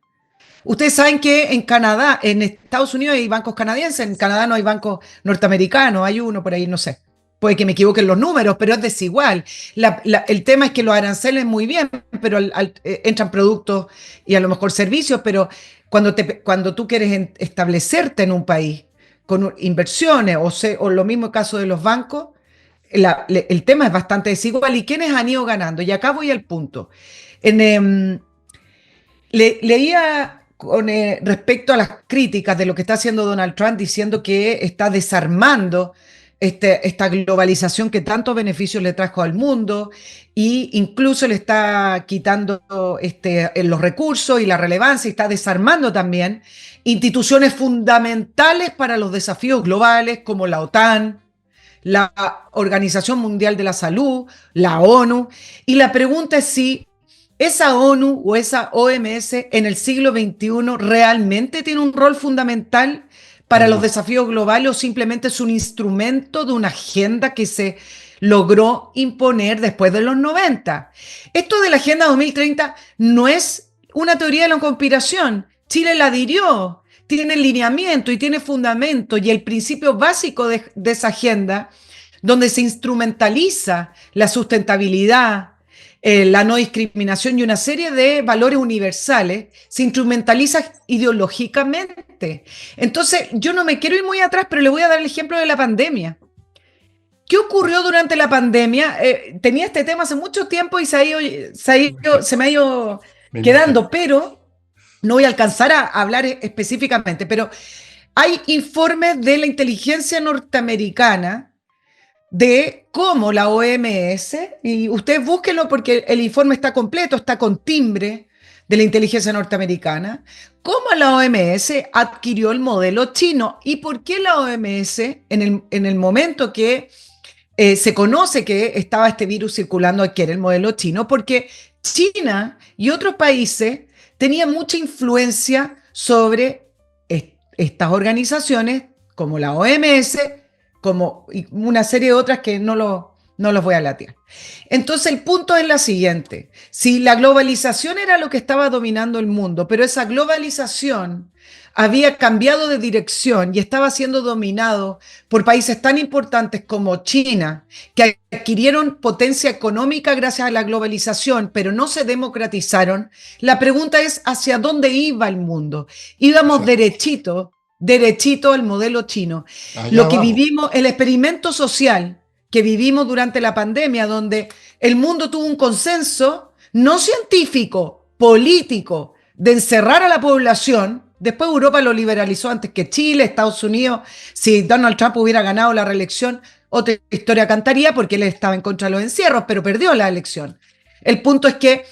Ustedes saben que en Canadá, en Estados Unidos hay bancos canadienses, en Canadá no hay bancos norteamericanos, hay uno por ahí, no sé. Puede que me equivoquen los números, pero es desigual. El tema es que los aranceles muy bien, pero entran productos y a lo mejor servicios, pero cuando tú quieres establecerte en un país con inversiones o lo mismo caso de los bancos, el tema es bastante desigual. ¿Y quiénes han ido ganando? Y acá voy al punto. En, leía respecto a las críticas de lo que está haciendo Donald Trump, diciendo que está desarmando esta globalización que tantos beneficios le trajo al mundo e incluso le está quitando los recursos y la relevancia y está desarmando también instituciones fundamentales para los desafíos globales como la OTAN, la Organización Mundial de la Salud, la ONU. Y la pregunta es si esa ONU o esa OMS en el siglo XXI realmente tiene un rol fundamental para los No. desafíos globales o simplemente es un instrumento de una agenda que se logró imponer después de los 90. Esto de la Agenda 2030 no es una teoría de la conspiración. Chile la adhirió, tiene lineamiento y tiene fundamento y el principio básico de esa agenda, donde se instrumentaliza la sustentabilidad, la no discriminación y una serie de valores universales, se instrumentaliza ideológicamente. Entonces, yo no me quiero ir muy atrás, pero le voy a dar el ejemplo de la pandemia. ¿Qué ocurrió durante la pandemia? Tenía este tema hace mucho tiempo y se me ha ido Me imagino. quedando, pero no voy a alcanzar a hablar específicamente, pero hay informes de la inteligencia norteamericana de cómo la OMS, y ustedes búsquenlo porque el informe está completo, está con timbre de la inteligencia norteamericana, cómo la OMS adquirió el modelo chino y por qué la OMS en el momento que se conoce que estaba este virus circulando adquiere el modelo chino, porque China y otros países tenían mucha influencia sobre estas organizaciones como la OMS, como una serie de otras que no los voy a latir. Entonces el punto es la siguiente, si la globalización era lo que estaba dominando el mundo, pero esa globalización había cambiado de dirección y estaba siendo dominado por países tan importantes como China, que adquirieron potencia económica gracias a la globalización, pero no se democratizaron, la pregunta es ¿hacia dónde iba el mundo? Íbamos Exacto. derechito al modelo chino. Allá Lo que vamos. vivimos, el experimento social que vivimos durante la pandemia, donde el mundo tuvo un consenso no científico, político, de encerrar a la población. Después Europa lo liberalizó antes que Chile, Estados Unidos. Si Donald Trump hubiera ganado la reelección, otra historia cantaría porque él estaba en contra de los encierros, pero perdió la elección. El punto es que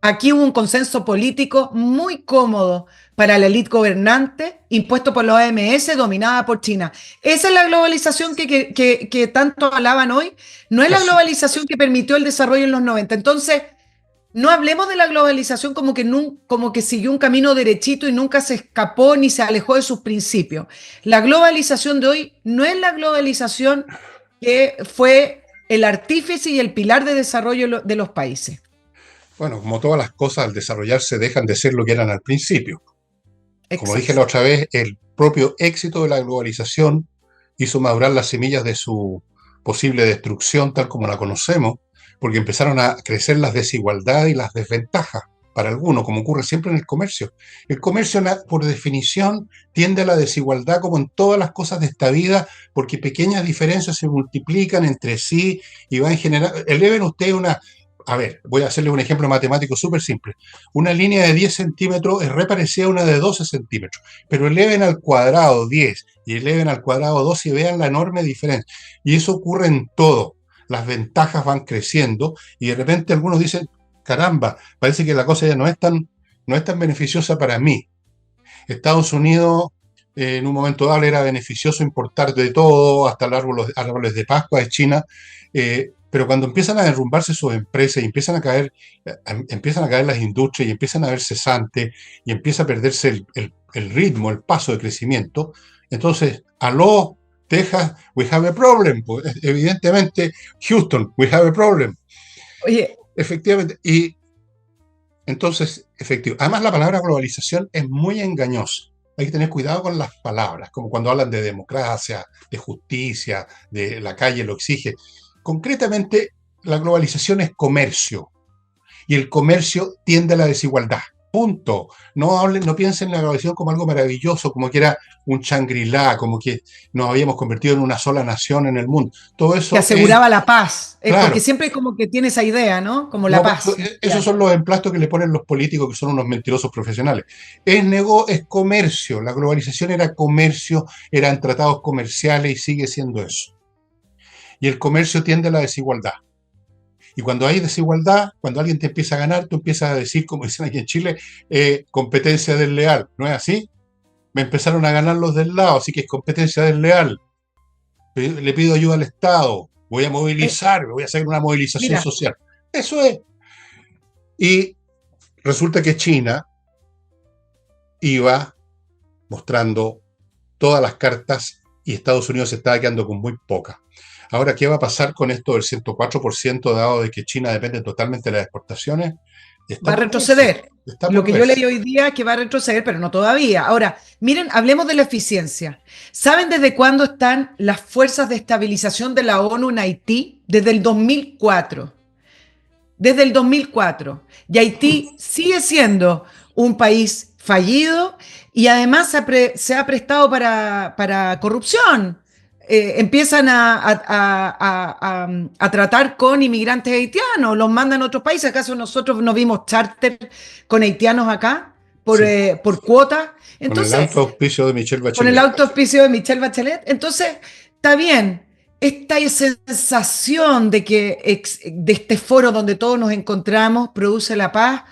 aquí hubo un consenso político muy cómodo para la élite gobernante, impuesto por la OMS, dominada por China. Esa es la globalización que tanto alaban hoy. No es la Casi. globalización que permitió el desarrollo en los 90. Entonces, no hablemos de la globalización como que siguió un camino derechito y nunca se escapó ni se alejó de sus principios. La globalización de hoy no es la globalización que fue el artífice y el pilar de desarrollo de los países. Bueno, como todas las cosas al desarrollarse dejan de ser lo que eran al principio. como dije la exacto. otra vez, el propio éxito de la globalización hizo madurar las semillas de su posible destrucción tal como la conocemos, porque empezaron a crecer las desigualdades y las desventajas para algunos, como ocurre siempre en el comercio. El comercio, por definición, tiende a la desigualdad como en todas las cosas de esta vida, porque pequeñas diferencias se multiplican entre sí y van a generar... Eleven ustedes una... A ver, voy a hacerle un ejemplo matemático súper simple. Una línea de 10 centímetros es re parecida a una de 12 centímetros, pero eleven al cuadrado 10 y eleven al cuadrado 12 y vean la enorme diferencia. Y eso ocurre en todo. Las ventajas van creciendo y de repente algunos dicen, caramba, parece que la cosa ya no es tan beneficiosa para mí. Estados Unidos en un momento dado era beneficioso importar de todo, hasta los árboles de Pascua de China, pero cuando empiezan a derrumbarse sus empresas y empiezan a caer las industrias y empiezan a haber cesantes y empieza a perderse el ritmo, el paso de crecimiento, entonces, aló, Texas, we have a problem. Pues, evidentemente, Houston, we have a problem. Oye, Efectivamente, y entonces, además la palabra globalización es muy engañosa. Hay que tener cuidado con las palabras, como cuando hablan de democracia, de justicia, de la calle lo exige. Concretamente, la globalización es comercio y el comercio tiende a la desigualdad. Punto. No piensen en la globalización como algo maravilloso, como que era un Shangri-La, como que nos habíamos convertido en una sola nación en el mundo. Todo que eso es, aseguraba la paz, porque claro, siempre como que tiene esa idea, ¿no? Como la no, paz esos mundial. son los emplastos que le ponen los políticos, que son unos mentirosos profesionales. Es comercio. La globalización era comercio, eran tratados comerciales y sigue siendo eso. Y el comercio tiende a la desigualdad. Y cuando hay desigualdad, cuando alguien te empieza a ganar, tú empiezas a decir, como dicen aquí en Chile, competencia desleal. ¿No es así? Me empezaron a ganar los del lado, así que es competencia desleal. Le pido ayuda al Estado. Voy a Eh, movilizar, voy a hacer una movilización Mira, social. Eso es. Y resulta que China iba mostrando todas las cartas y Estados Unidos se estaba quedando con muy pocas. Ahora, ¿qué va a pasar con esto del 104% dado de que China depende totalmente de las exportaciones? va Está a por verse, retroceder. está Lo por que yo verse. leí hoy día que va a retroceder, pero no todavía. Ahora, miren, hablemos de la eficiencia. ¿Saben desde cuándo están las fuerzas de estabilización de la ONU en Haití? Desde el 2004. Desde el 2004. Y Haití sigue siendo un país fallido y además se ha prestado para corrupción. Empiezan a tratar con inmigrantes haitianos, los mandan a otros países. ¿Acaso nosotros no vimos charter con haitianos acá Sí, por cuota? con el Entonces, alto auspicio de Michelle con el Bachelet. autoauspicio de Michelle Bachelet. Entonces, está bien, esta sensación de que de este foro donde todos nos encontramos produce la paz,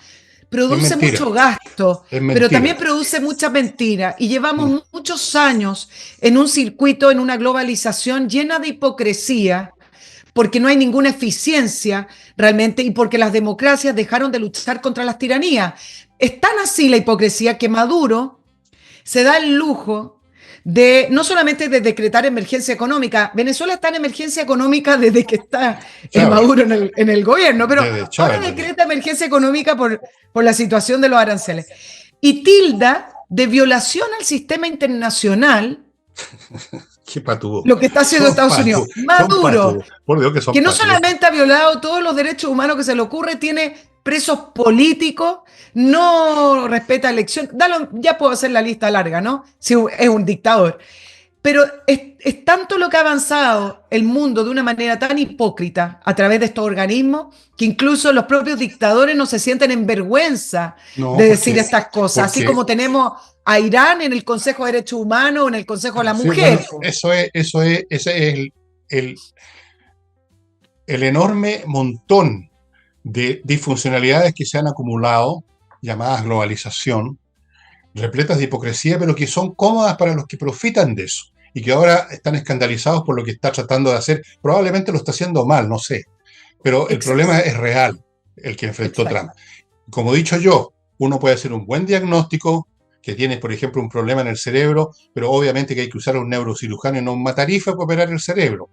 Es produce mentira, mucho gasto, es pero mentira. también produce mucha mentira. Y Mm. llevamos muchos años en un circuito, en una globalización llena de hipocresía, porque no hay ninguna eficiencia realmente y porque las democracias dejaron de luchar contra las tiranías. Es tan así la hipocresía que Maduro se da el lujo de no solamente de decretar emergencia económica, Venezuela está en emergencia económica desde que está Chávez, Maduro en el gobierno, pero desde ahora Chávez lo dijo. decreta emergencia económica por la situación de los aranceles. Y tilda de violación al sistema internacional Qué patudo. lo que está haciendo Son Estados Unidos. patudos, son Maduro, patudos. Por Dios que son que no patudos. solamente ha violado todos los derechos humanos que se le ocurre, tiene presos políticos, no respeta elecciones, ya puedo hacer la lista larga, ¿no? Si es un dictador. Pero es tanto lo que ha avanzado el mundo de una manera tan hipócrita a través de estos organismos que incluso los propios dictadores no se sienten en vergüenza No, de decir estas cosas, así porque como tenemos a Irán en el Consejo de Derechos Humanos o en el Consejo de la sí, bueno, Mujer. ese es el enorme montón de disfuncionalidades que se han acumulado, llamadas globalización, repletas de hipocresía, pero que son cómodas para los que profitan de eso y que ahora están escandalizados por lo que está tratando de hacer. Probablemente lo está haciendo mal, no sé, pero el problema Exacto, es real, el que enfrentó Trump. exacto. Como he dicho yo, uno puede hacer un buen diagnóstico, que tienes, por ejemplo, un problema en el cerebro, pero obviamente que hay que usar a un neurocirujano y no un matarife para operar el cerebro.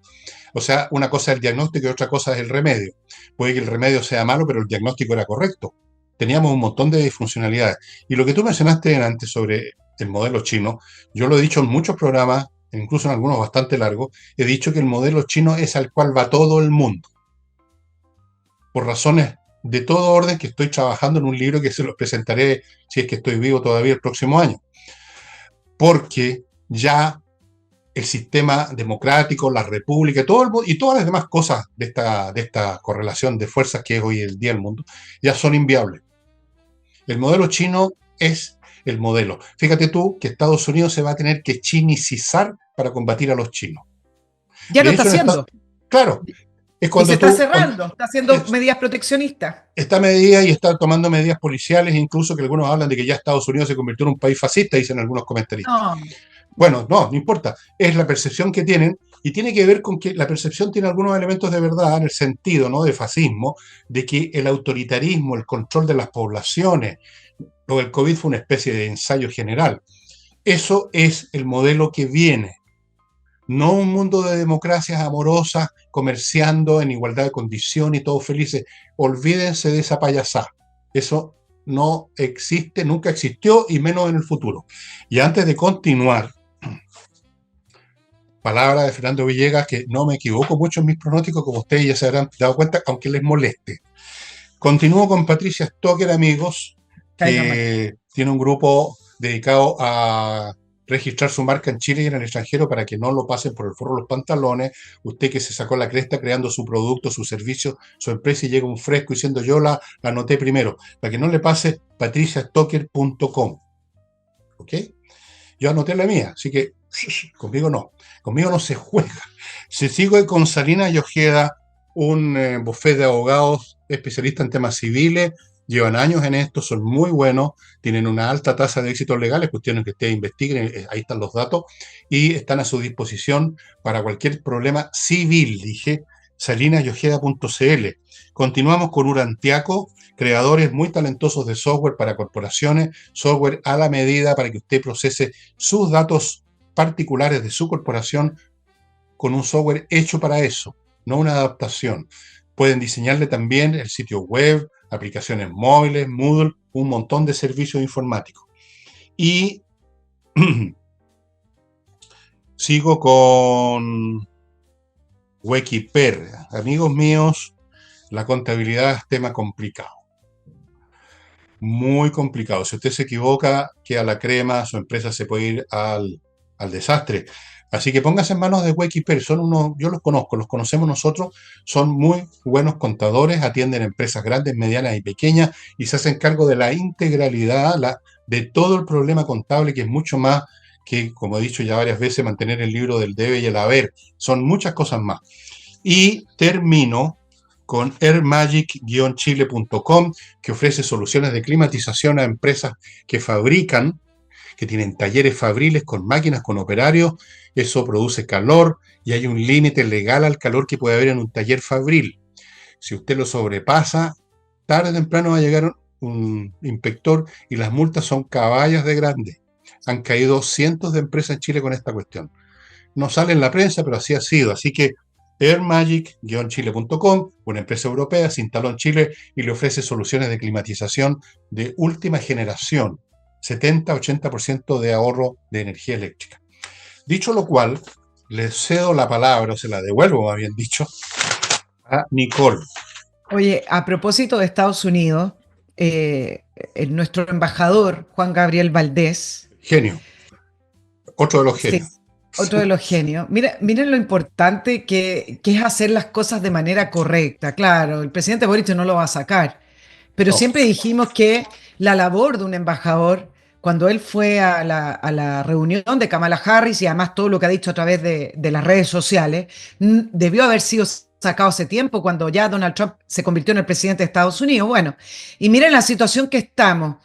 O sea, una cosa es el diagnóstico y otra cosa es el remedio. Puede que el remedio sea malo, pero el diagnóstico era correcto. Teníamos un montón de disfuncionalidades. Y lo que tú mencionaste antes sobre el modelo chino. Yo lo he dicho en muchos programas, incluso en algunos bastante largos, he dicho que el modelo chino es al cual va todo el mundo, por razones de todo orden, que estoy trabajando en un libro que se los presentaré, si es que estoy vivo todavía, el próximo año. Porque ya el sistema democrático, la república, y todas las demás cosas de esta correlación de fuerzas que es hoy el día el mundo, ya son inviables. El modelo chino es el modelo. Fíjate tú que Estados Unidos se va a tener que chinicizar para combatir a los chinos. Ya lo está haciendo. Claro, es Y cuando se está cerrando, está haciendo medidas proteccionistas. Está medida y está tomando medidas policiales, incluso que algunos hablan de que ya Estados Unidos se convirtió en un país fascista, dicen algunos comentaristas. No. Bueno, no importa. Es la percepción que tienen y tiene que ver con que la percepción tiene algunos elementos de verdad en el sentido, ¿no?, de fascismo, de que el autoritarismo, el control de las poblaciones, lo del COVID fue una especie de ensayo general. Eso es el modelo que viene. No un mundo de democracias amorosas, comerciando en igualdad de condiciones y todos felices. Olvídense de esa payasada. Eso no existe, nunca existió y menos en el futuro. Y antes de continuar, palabra de Fernando Villegas, que no me equivoco mucho en mis pronósticos, como ustedes ya se habrán dado cuenta, aunque les moleste. Continúo con Patricia Stocker, amigos, que tiene un grupo dedicado a registrar su marca en Chile y en el extranjero para que no lo pasen por el forro los pantalones. Usted que se sacó la cresta creando su producto, su servicio, su empresa y llega un fresco diciendo yo la anoté primero. Para que no le pase, patriciastocker.com. ¿Ok? Yo anoté la mía, así que conmigo no se juega. Si sigo con Salinas y Ojeda, un bufete de abogados especialistas en temas civiles, llevan años en esto, son muy buenos, tienen una alta tasa de éxitos legales, cuestiones que ustedes investiguen, ahí están los datos, y están a su disposición para cualquier problema civil, dije, salinasyojeda.cl. Continuamos con Urantiaco, creadores muy talentosos de software para corporaciones, software a la medida para que usted procese sus datos particulares de su corporación con un software hecho para eso, no una adaptación. Pueden diseñarle también el sitio web, aplicaciones móviles, Moodle, un montón de servicios informáticos. Y sigo con Wikiper. Amigos míos, la contabilidad es tema complicado. Muy complicado. Si usted se equivoca, queda la crema, su empresa se puede ir al desastre. Así que póngase en manos de Wikiper. Yo los conozco, los conocemos nosotros, son muy buenos contadores, atienden empresas grandes, medianas y pequeñas y se hacen cargo de la integralidad, de todo el problema contable, que es mucho más que, como he dicho ya varias veces, mantener el libro del debe y el haber. Son muchas cosas más. Y termino con airmagic-chile.com, que ofrece soluciones de climatización a empresas que fabrican, que tienen talleres fabriles con máquinas, con operarios. Eso produce calor y hay un límite legal al calor que puede haber en un taller fabril. Si usted lo sobrepasa, tarde o temprano va a llegar un inspector y las multas son caballas de grande. Han caído cientos de empresas en Chile con esta cuestión. No sale en la prensa, pero así ha sido. Así que airmagic-chile.com, una empresa europea, se instaló en Chile y le ofrece soluciones de climatización de última generación, 70-80% de ahorro de energía eléctrica. Dicho lo cual, le cedo la palabra, o se la devuelvo, más bien dicho, a Nicole. Oye, a propósito de Estados Unidos, nuestro embajador, Juan Gabriel Valdés. Genio. Otro de los genios. Sí, otro de los genios. Miren lo importante que es hacer las cosas de manera correcta. Claro, el presidente Boric no lo va a sacar, pero No. siempre dijimos que la labor de un embajador, cuando él fue a la reunión de Kamala Harris y además todo lo que ha dicho a través de las redes sociales, debió haber sido sacado hace tiempo, cuando ya Donald Trump se convirtió en el presidente de Estados Unidos. Bueno, y miren la situación que estamos.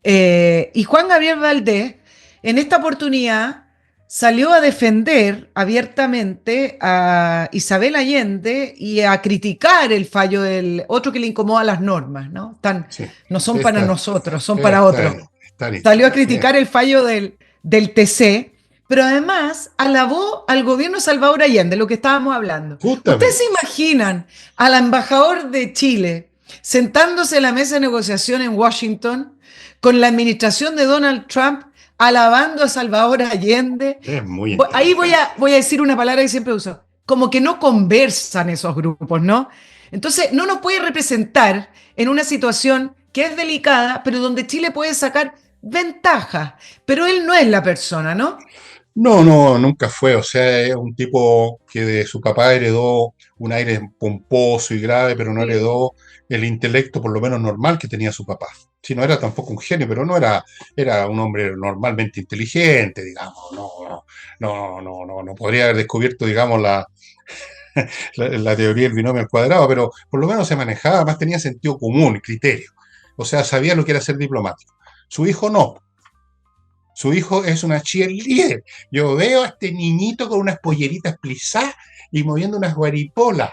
Y Juan Gabriel Valdés, en esta oportunidad, salió a defender abiertamente a Isabel Allende y a criticar el fallo del otro que le incomoda las normas, ¿no? Sí, No son para nosotros, son para está otros. bien, está listo. Salió a criticar el fallo del TC, pero además alabó al gobierno de Salvador Allende, lo que estábamos hablando. Justamente. ¿Ustedes se imaginan al embajador de Chile sentándose en la mesa de negociación en Washington con la administración de Donald Trump alabando a Salvador Allende. Es muy Ahí inteligente. voy a decir una palabra que siempre uso, como que no conversan esos grupos, ¿no? Entonces, no nos puede representar en una situación que es delicada, pero donde Chile puede sacar ventaja. Pero él no es la persona, ¿no? No, no, nunca fue. O sea, es un tipo que de su papá heredó un aire pomposo y grave, pero no Sí. heredó el intelecto por lo menos normal que tenía su papá. Sí, no era tampoco un genio, pero no era, era un hombre normalmente inteligente, digamos. No, no, no, no, no, no podría haber descubierto, digamos, la teoría del binomio al cuadrado, pero por lo menos se manejaba, además tenía sentido común, criterio. O sea, sabía lo que era ser diplomático. Su hijo no. Su hijo es una cheerleader. Yo veo a este niñito con unas polleritas plisadas y moviendo unas guaripolas.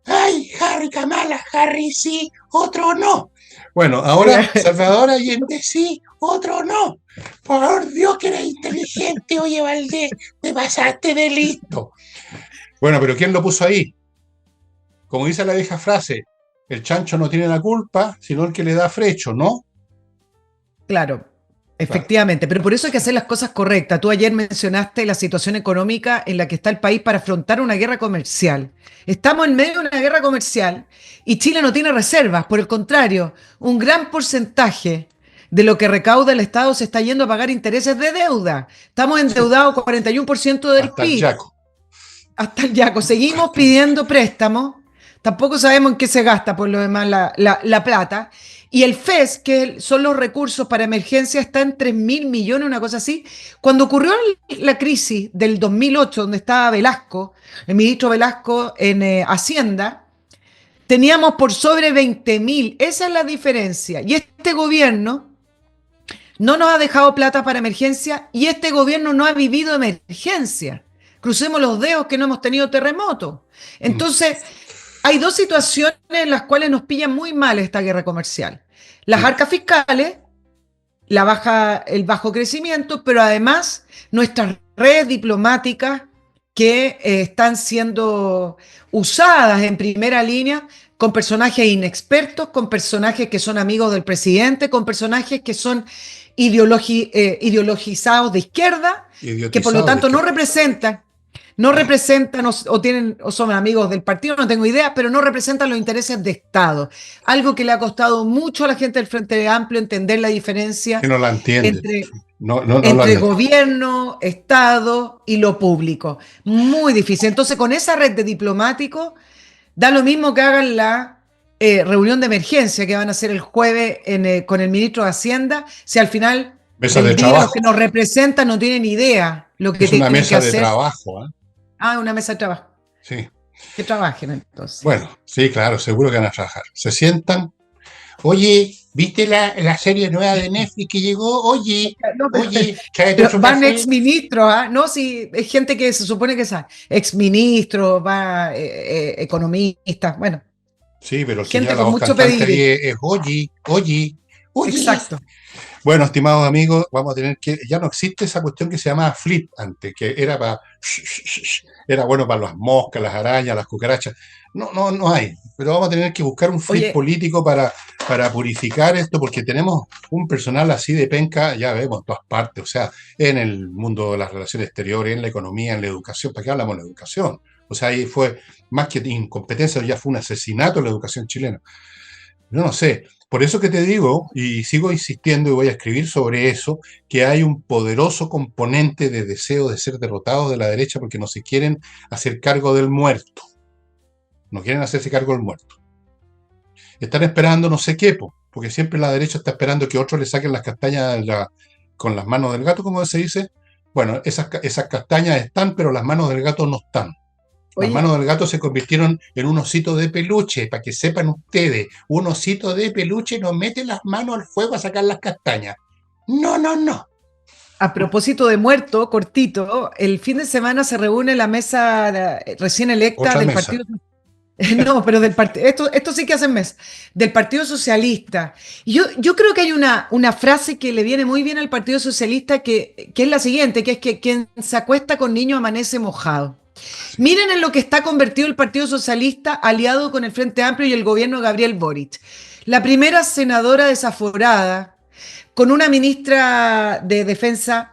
¡Ay, Harry Kamala! Harry sí, otro no. Bueno, ahora Salvador Allende sí, otro no. Por Dios que eres inteligente, oye Valdés, te pasaste de listo. Bueno, pero ¿quién lo puso ahí? Como dice la vieja frase, el chancho no tiene la culpa, sino el que le da frecho, ¿no? Claro, Claro. efectivamente, pero por eso hay que hacer las cosas correctas. Tú ayer mencionaste la situación económica en la que está el país para afrontar una guerra comercial. Estamos en medio de una guerra comercial y Chile no tiene reservas, por el contrario, un gran porcentaje de lo que recauda el Estado se está yendo a pagar intereses de deuda. Estamos Sí, endeudados con 41% del hasta el PIB. yaco. Hasta el yaco. Seguimos pidiendo préstamos. Tampoco sabemos en qué se gasta por lo demás la plata. Y el FES, que son los recursos para emergencia, está en 3.000 millones, una cosa así. Cuando ocurrió la crisis del 2008, donde estaba Velasco, el ministro Velasco en Hacienda, teníamos por sobre 20.000. Esa es la diferencia. Y este gobierno no nos ha dejado plata para emergencia y este gobierno no ha vivido emergencia. Crucemos los dedos que no hemos tenido terremoto. Mm. Entonces, hay dos situaciones en las cuales nos pilla muy mal esta guerra comercial. Las Sí. arcas fiscales, el bajo crecimiento, pero además nuestras redes diplomáticas que están siendo usadas en primera línea con personajes inexpertos, con personajes que son amigos del presidente, con personajes que son ideologizados de izquierda, que por lo Idiotizado de tanto izquierda. no representan o tienen o son amigos del partido, no tengo idea, pero no representan los intereses de Estado. Algo que le ha costado mucho a la gente del Frente Amplio entender la Que diferencia no la entiende. entre, No, no, no entre la, gobierno, Estado y lo público. Muy difícil. Entonces, con esa red de diplomáticos, da lo mismo que hagan la reunión de emergencia que van a hacer el jueves con el ministro de Hacienda, si al final mesa de del día los que trabajo. nos representan no tienen idea lo que Es una tienen que mesa de hacer. trabajo, ¿eh? Ah, una mesa de trabajo. Sí. Que trabajen entonces. Bueno, sí, claro, seguro que van a trabajar. Se sientan. Oye, ¿viste la serie nueva de Netflix que llegó? Oye, No, oye, tráete pero otro van café. exministros, ¿ah? No, si es gente que se supone que es exministros, va, economistas, bueno, Sí, pero el que lleva gente la con voz mucho cantante ahí pedigrí. es oye, oye, oye. Exacto. Bueno, estimados amigos, vamos a tener que. Ya no existe esa cuestión que se llamaba flip antes, que era para. Era bueno para las moscas, las arañas, las cucarachas. No, no, no hay. Pero vamos a tener que buscar un flip Oye, político para purificar esto, porque tenemos un personal así de penca, ya vemos en todas partes, o sea, en el mundo de las relaciones exteriores, en la economía, en la educación. ¿Para qué hablamos de la educación? O sea, ahí fue más que incompetencia, ya fue un asesinato en la educación chilena. Yo no sé. Por eso que te digo, y sigo insistiendo y voy a escribir sobre eso, que hay un poderoso componente de deseo de ser derrotados de la derecha porque no se quieren hacer cargo del muerto. No quieren hacerse cargo del muerto. Están esperando no sé qué, porque siempre la derecha está esperando que otros le saquen las castañas con las manos del gato, como se dice. Bueno, esas castañas están, pero las manos del gato no están. Las oye, manos del gato se convirtieron en un osito de peluche, para que sepan ustedes. Un osito de peluche no mete las manos al fuego a sacar las castañas. No, no, no. a propósito de muerto, cortito, el fin de semana se reúne la mesa recién electa Otra del mesa. Partido. No, pero del partido, esto sí que hacen mes, del Partido Socialista. Y yo creo que hay una frase que le viene muy bien al Partido Socialista que es la siguiente, que es que quien se acuesta con niño amanece mojado. Sí. Miren en lo que está convertido el Partido Socialista aliado con el Frente Amplio y el gobierno de Gabriel Boric. La primera senadora desaforada con una ministra de Defensa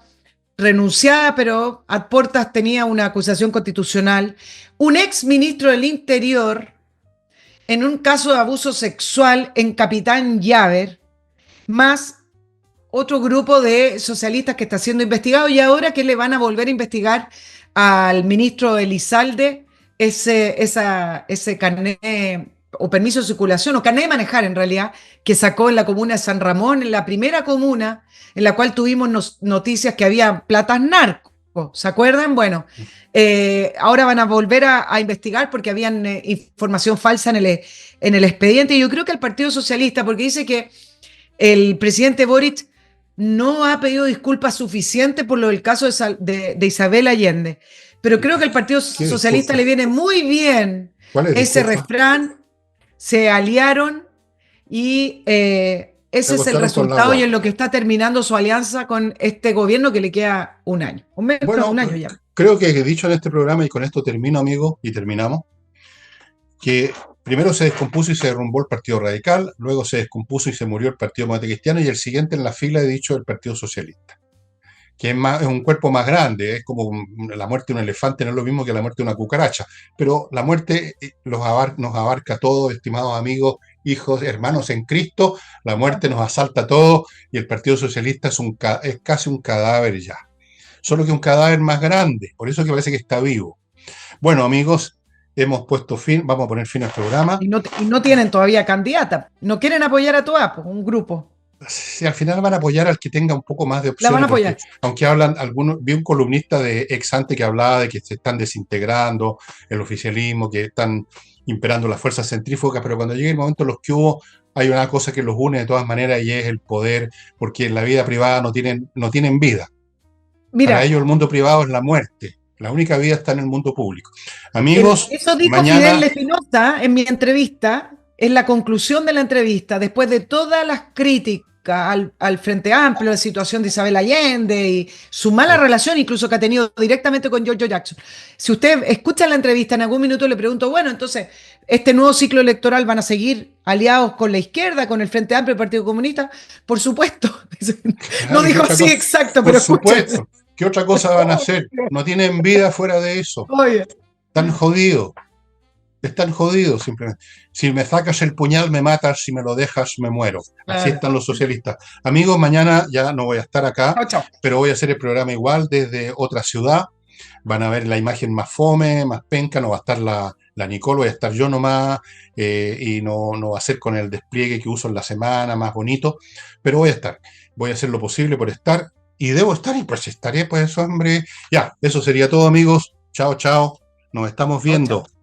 renunciada, pero a puertas tenía una acusación constitucional, un ex ministro del Interior en un caso de abuso sexual en Capitán Llaver, más otro grupo de socialistas que está siendo investigado y ahora que le van a volver a investigar al ministro Elizalde ese carnet o permiso de circulación o carnet de manejar en realidad que sacó en la comuna de San Ramón, en la primera comuna en la cual tuvimos noticias que había platas narcos. ¿Se acuerdan? Bueno, ahora van a volver a investigar porque habían información falsa en el expediente. Y yo creo que el Partido Socialista, porque dice que el presidente Boric no ha pedido disculpas suficientes por lo del caso de Isabel Allende. Pero creo que al Partido Socialista le viene muy bien ese refrán, se aliaron y ese es el resultado y en lo que está terminando su alianza con este gobierno que le queda un año. Un año ya. Creo que he dicho en este programa, y con esto termino, amigos, y terminamos, que primero se descompuso y se derrumbó el Partido Radical, luego se descompuso y se murió el Partido Demócrata Cristiano, y el siguiente en la fila he dicho el Partido Socialista, que es un cuerpo más grande, es como la muerte de un elefante, no es lo mismo que la muerte de una cucaracha, pero la muerte nos abarca a todos, estimados amigos, hijos, hermanos en Cristo, la muerte nos asalta a todos y el Partido Socialista es casi un cadáver ya, solo que un cadáver más grande, por eso que parece que está vivo. Bueno, amigos, hemos puesto fin, vamos a poner fin al programa. Y no tienen todavía candidata, no quieren apoyar a Toa, un grupo. Si al final van a apoyar al que tenga un poco más de opciones. La van a apoyar. Aunque hablan algunos, vi un columnista de Exante que hablaba de que se están desintegrando el oficialismo, que están imperando las fuerzas centrífugas, pero cuando llegue el momento en los que hubo, hay una cosa que los une de todas maneras y es el poder, porque en la vida privada no tienen vida. Mira, para ellos el mundo privado es la muerte. La única vida está en el mundo público. Amigos, eso dijo mañana Fidel Espinosa en mi entrevista, en la conclusión de la entrevista, después de todas las críticas al Frente Amplio, la situación de Isabel Allende y su mala relación incluso que ha tenido directamente con Giorgio Jackson. Si usted escucha la entrevista, en algún minuto le pregunto, bueno, entonces, ¿este nuevo ciclo electoral van a seguir aliados con la izquierda, con el Frente Amplio y el Partido Comunista? Por supuesto. Claro, no dijo así exacto, pero supuesto. ¿Qué otra cosa van a hacer? No tienen vida fuera de eso. Oye. Están jodidos. Están jodidos simplemente. Si me sacas el puñal me matas, si me lo dejas me muero. Así están los socialistas. Amigos, mañana ya no voy a estar acá, pero voy a hacer el programa igual desde otra ciudad. Van a ver la imagen más fome, más penca, no va a estar la Nicole, voy a estar yo nomás y no va a ser con el despliegue que uso en la semana, más bonito, pero voy a estar. Voy a hacer lo posible por estar y debo estar y pues estaré, pues hombre. Ya, eso sería todo, amigos. Chao, chao. Nos estamos viendo. Chao.